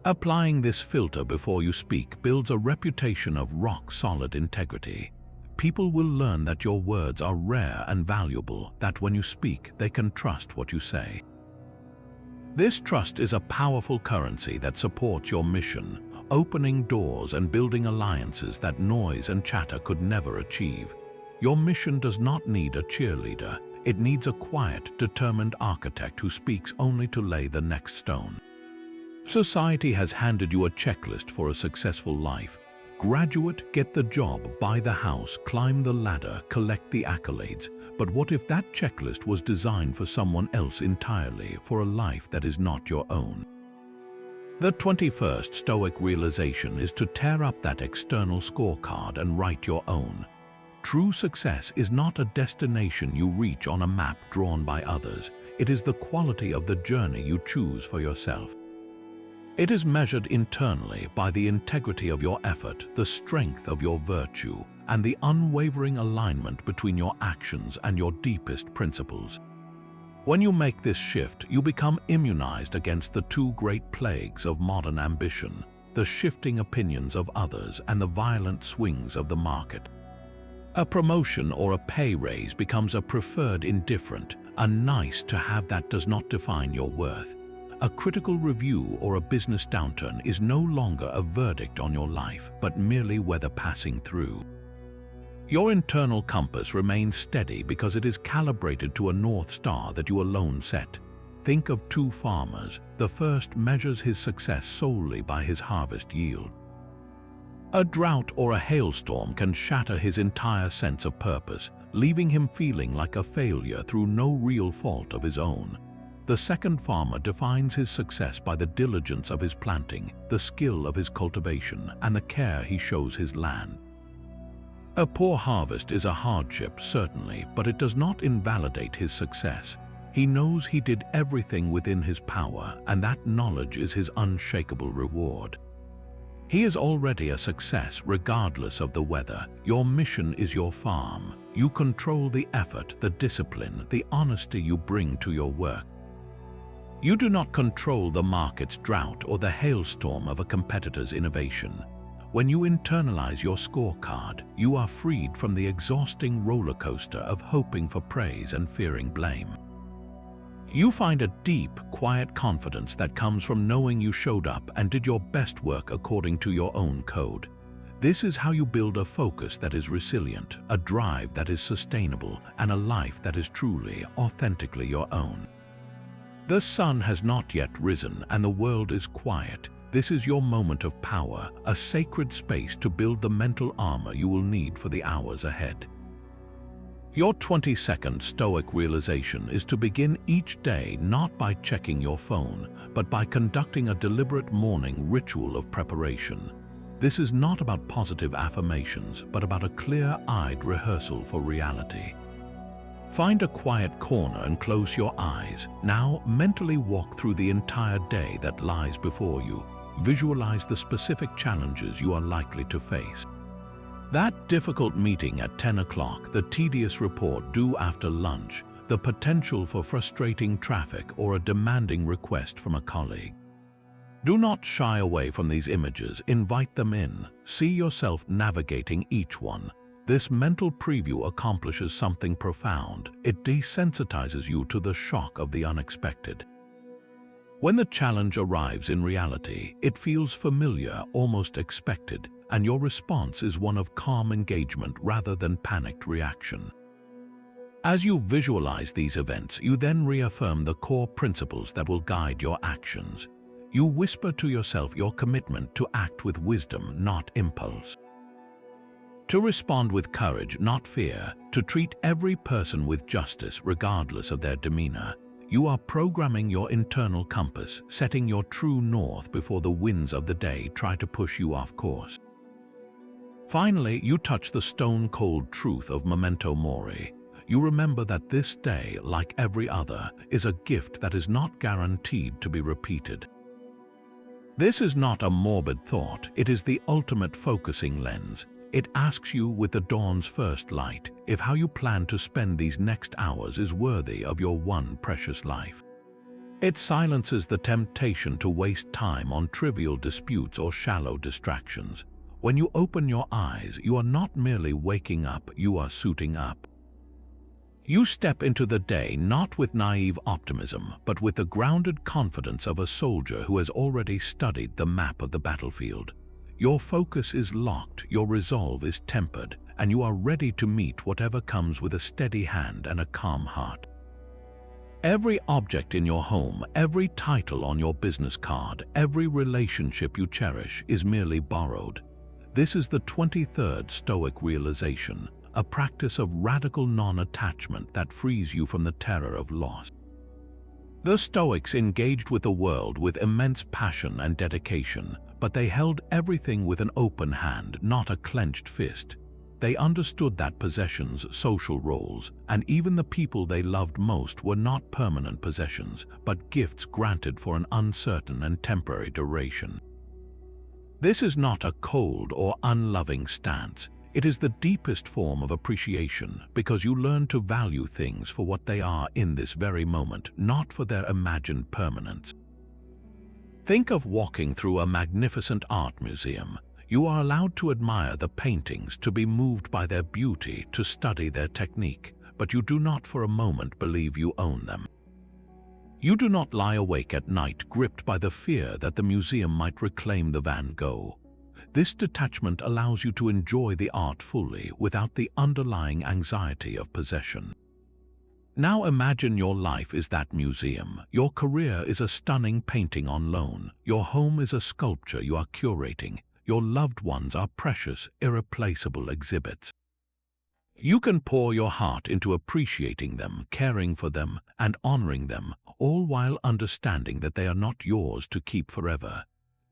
Applying this filter before you speak builds a reputation of rock-solid integrity. People will learn that your words are rare and valuable, that when you speak, they can trust what you say. This trust is a powerful currency that supports your mission, opening doors and building alliances that noise and chatter could never achieve. Your mission does not need a cheerleader. It needs a quiet, determined architect who speaks only to lay the next stone. Society has handed you a checklist for a successful life. Graduate, get the job, buy the house, climb the ladder, collect the accolades. But what if that checklist was designed for someone else entirely, for a life that is not your own? The 21st Stoic realization is to tear up that external scorecard and write your own. True success is not a destination you reach on a map drawn by others. It is the quality of the journey you choose for yourself. It is measured internally by the integrity of your effort, the strength of your virtue, and the unwavering alignment between your actions and your deepest principles. When you make this shift, you become immunized against the two great plagues of modern ambition, the shifting opinions of others and the violent swings of the market. A promotion or a pay raise becomes a preferred indifferent, a nice to have that does not define your worth. A critical review or a business downturn is no longer a verdict on your life, but merely weather passing through. Your internal compass remains steady because it is calibrated to a North Star that you alone set. Think of two farmers. The first measures his success solely by his harvest yield. A drought or a hailstorm can shatter his entire sense of purpose, leaving him feeling like a failure through no real fault of his own. The second farmer defines his success by the diligence of his planting, the skill of his cultivation, and the care he shows his land. A poor harvest is a hardship, certainly, but it does not invalidate his success. He knows he did everything within his power, and that knowledge is his unshakable reward. He is already a success regardless of the weather. Your mission is your farm. You control the effort, the discipline, the honesty you bring to your work. You do not control the market's drought or the hailstorm of a competitor's innovation. When you internalize your scorecard, you are freed from the exhausting roller coaster of hoping for praise and fearing blame. You find a deep, quiet confidence that comes from knowing you showed up and did your best work according to your own code. This is how you build a focus that is resilient, a drive that is sustainable, and a life that is truly, authentically your own. The sun has not yet risen and the world is quiet. This is your moment of power, a sacred space to build the mental armor you will need for the hours ahead. Your 22nd Stoic realization is to begin each day not by checking your phone, but by conducting a deliberate morning ritual of preparation. This is not about positive affirmations, but about a clear-eyed rehearsal for reality. Find a quiet corner and close your eyes. Now, mentally walk through the entire day that lies before you. Visualize the specific challenges you are likely to face. That difficult meeting at 10 o'clock, the tedious report due after lunch, the potential for frustrating traffic or a demanding request from a colleague. Do not shy away from these images, invite them in. See yourself navigating each one. This mental preview accomplishes something profound. It desensitizes you to the shock of the unexpected. When the challenge arrives in reality, it feels familiar, almost expected, and your response is one of calm engagement rather than panicked reaction. As you visualize these events, you then reaffirm the core principles that will guide your actions. You whisper to yourself your commitment to act with wisdom, not impulse. To respond with courage, not fear, to treat every person with justice regardless of their demeanor. You are programming your internal compass, setting your true north before the winds of the day try to push you off course. Finally, you touch the stone-cold truth of memento mori. You remember that this day, like every other, is a gift that is not guaranteed to be repeated. This is not a morbid thought, it is the ultimate focusing lens. It asks you with the dawn's first light if how you plan to spend these next hours is worthy of your one precious life. It silences the temptation to waste time on trivial disputes or shallow distractions. When you open your eyes, you are not merely waking up, you are suiting up. You step into the day not with naive optimism, but with the grounded confidence of a soldier who has already studied the map of the battlefield. Your focus is locked, your resolve is tempered, and you are ready to meet whatever comes with a steady hand and a calm heart. Every object in your home, every title on your business card, every relationship you cherish is merely borrowed. This is the 23rd Stoic realization, a practice of radical non-attachment that frees you from the terror of loss. The Stoics engaged with the world with immense passion and dedication, but they held everything with an open hand, not a clenched fist. They understood that possessions, social roles, and even the people they loved most were not permanent possessions, but gifts granted for an uncertain and temporary duration. This is not a cold or unloving stance. It is the deepest form of appreciation because you learn to value things for what they are in this very moment, not for their imagined permanence. Think of walking through a magnificent art museum. You are allowed to admire the paintings, to be moved by their beauty, to study their technique, but you do not for a moment believe you own them. You do not lie awake at night gripped by the fear that the museum might reclaim the Van Gogh. This detachment allows you to enjoy the art fully without the underlying anxiety of possession. Now imagine your life is that museum. Your career is a stunning painting on loan. Your home is a sculpture you are curating. Your loved ones are precious, irreplaceable exhibits. You can pour your heart into appreciating them, caring for them, and honoring them, all while understanding that they are not yours to keep forever.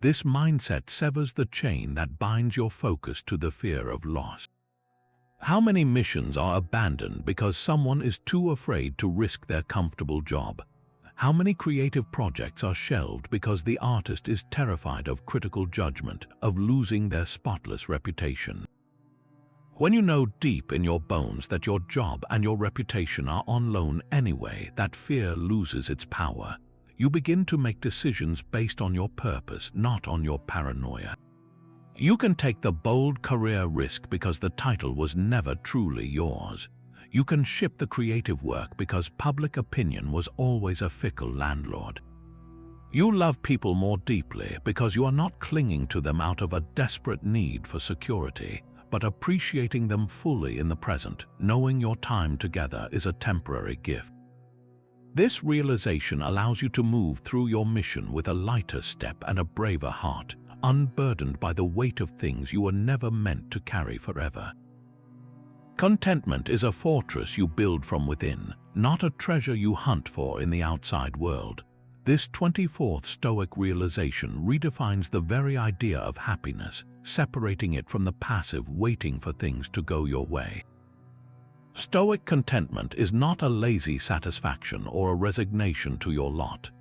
This mindset severs the chain that binds your focus to the fear of loss. How many missions are abandoned because someone is too afraid to risk their comfortable job? How many creative projects are shelved because the artist is terrified of critical judgment, of losing their spotless reputation? When you know deep in your bones that your job and your reputation are on loan anyway, that fear loses its power. You begin to make decisions based on your purpose, not on your paranoia. You can take the bold career risk because the title was never truly yours. You can ship the creative work because public opinion was always a fickle landlord. You love people more deeply because you are not clinging to them out of a desperate need for security, but appreciating them fully in the present, knowing your time together is a temporary gift. This realization allows you to move through your mission with a lighter step and a braver heart, unburdened by the weight of things you were never meant to carry forever. Contentment is a fortress you build from within, not a treasure you hunt for in the outside world. This 24th Stoic realization redefines the very idea of happiness, separating it from the passive waiting for things to go your way. Stoic contentment is not a lazy satisfaction or a resignation to your lot.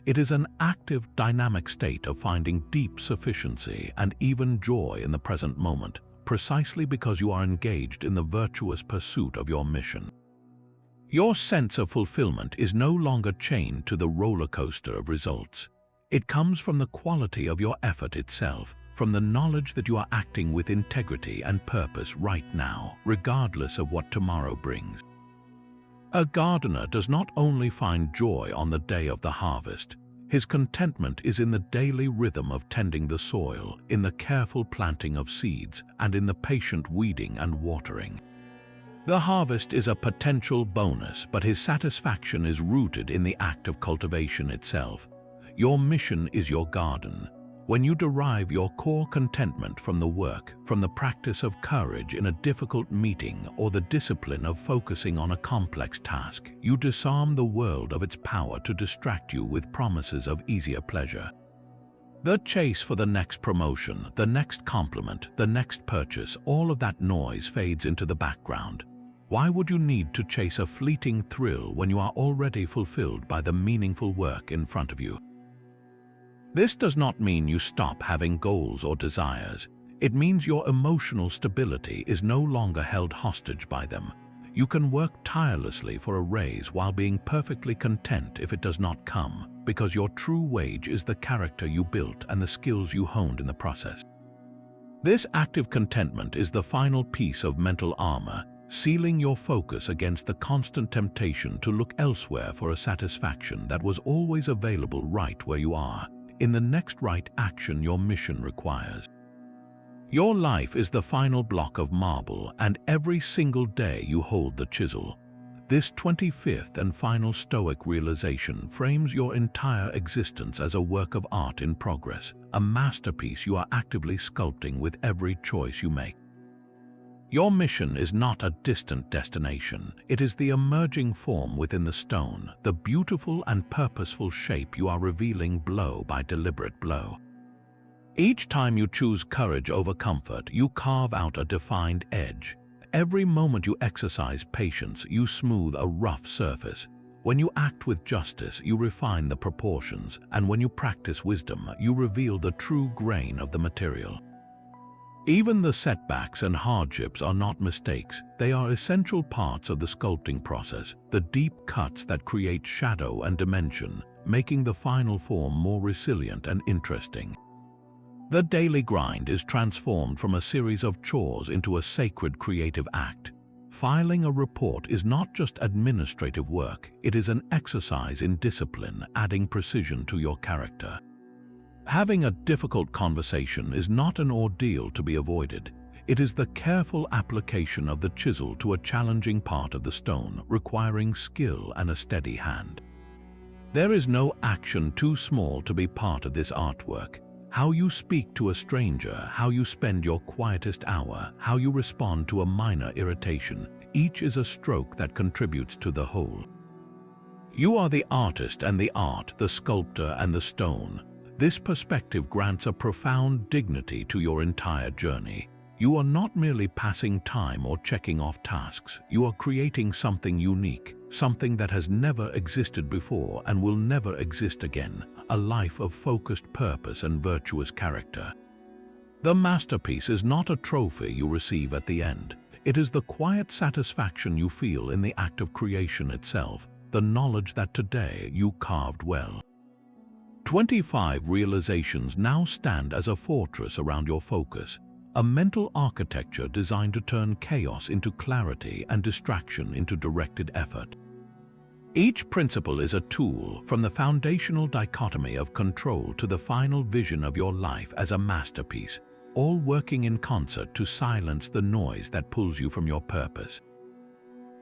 It is an active, dynamic state of finding deep sufficiency and even joy in the present moment, precisely because you are engaged in the virtuous pursuit of your mission. Your sense of fulfillment is no longer chained to the roller coaster of results. It comes from the quality of your effort itself, from the knowledge that you are acting with integrity and purpose right now, regardless of what tomorrow brings. A gardener does not only find joy on the day of the harvest. His contentment is in the daily rhythm of tending the soil, in the careful planting of seeds, and in the patient weeding and watering. The harvest is a potential bonus, but his satisfaction is rooted in the act of cultivation itself. Your mission is your garden. When you derive your core contentment from the work, from the practice of courage in a difficult meeting or the discipline of focusing on a complex task, you disarm the world of its power to distract you with promises of easier pleasure. The chase for the next promotion, the next compliment, the next purchase, all of that noise fades into the background. Why would you need to chase a fleeting thrill when you are already fulfilled by the meaningful work in front of you? This does not mean you stop having goals or desires. It means your emotional stability is no longer held hostage by them. You can work tirelessly for a raise while being perfectly content if it does not come, because your true wage is the character you built and the skills you honed in the process. This active contentment is the final piece of mental armor, sealing your focus against the constant temptation to look elsewhere for a satisfaction that was always available right where you are, in the next right action your mission requires. Your life is the final block of marble, and every single day you hold the chisel. This 25th and final Stoic realization frames your entire existence as a work of art in progress, a masterpiece you are actively sculpting with every choice you make. Your mission is not a distant destination. It is the emerging form within the stone, the beautiful and purposeful shape you are revealing blow by deliberate blow. Each time you choose courage over comfort, you carve out a defined edge. Every moment you exercise patience, you smooth a rough surface. When you act with justice, you refine the proportions, and when you practice wisdom, you reveal the true grain of the material. Even the setbacks and hardships are not mistakes. They are essential parts of the sculpting process, the deep cuts that create shadow and dimension, making the final form more resilient and interesting. The daily grind is transformed from a series of chores into a sacred creative act. Filing a report is not just administrative work, it is an exercise in discipline, adding precision to your character. Having a difficult conversation is not an ordeal to be avoided. It is the careful application of the chisel to a challenging part of the stone, requiring skill and a steady hand. There is no action too small to be part of this artwork. How you speak to a stranger, how you spend your quietest hour, how you respond to a minor irritation, each is a stroke that contributes to the whole. You are the artist and the art, the sculptor and the stone. This perspective grants a profound dignity to your entire journey. You are not merely passing time or checking off tasks. You are creating something unique, something that has never existed before and will never exist again, a life of focused purpose and virtuous character. The masterpiece is not a trophy you receive at the end. It is the quiet satisfaction you feel in the act of creation itself, the knowledge that today you carved well. 25 realizations now stand as a fortress around your focus, a mental architecture designed to turn chaos into clarity and distraction into directed effort. Each principle is a tool, from the foundational dichotomy of control to the final vision of your life as a masterpiece, all working in concert to silence the noise that pulls you from your purpose.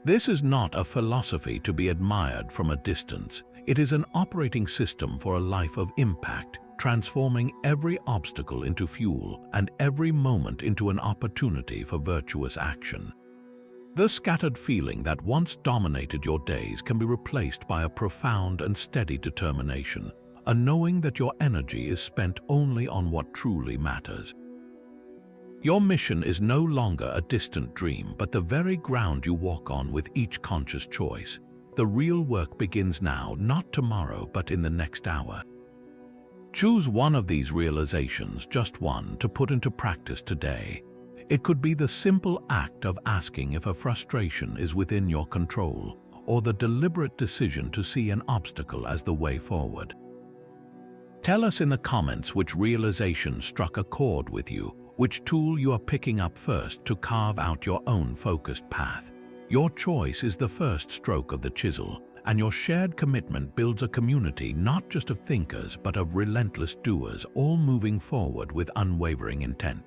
This is not a philosophy to be admired from a distance. It is an operating system for a life of impact, transforming every obstacle into fuel and every moment into an opportunity for virtuous action. The scattered feeling that once dominated your days can be replaced by a profound and steady determination, a knowing that your energy is spent only on what truly matters. Your mission is no longer a distant dream, but the very ground you walk on with each conscious choice. The real work begins now, not tomorrow, but in the next hour. Choose one of these realizations, just one, to put into practice today. It could be the simple act of asking if a frustration is within your control, or the deliberate decision to see an obstacle as the way forward. Tell us in the comments which realization struck a chord with you, which tool you are picking up first to carve out your own focused path. Your choice is the first stroke of the chisel, and your shared commitment builds a community not just of thinkers but of relentless doers, all moving forward with unwavering intent.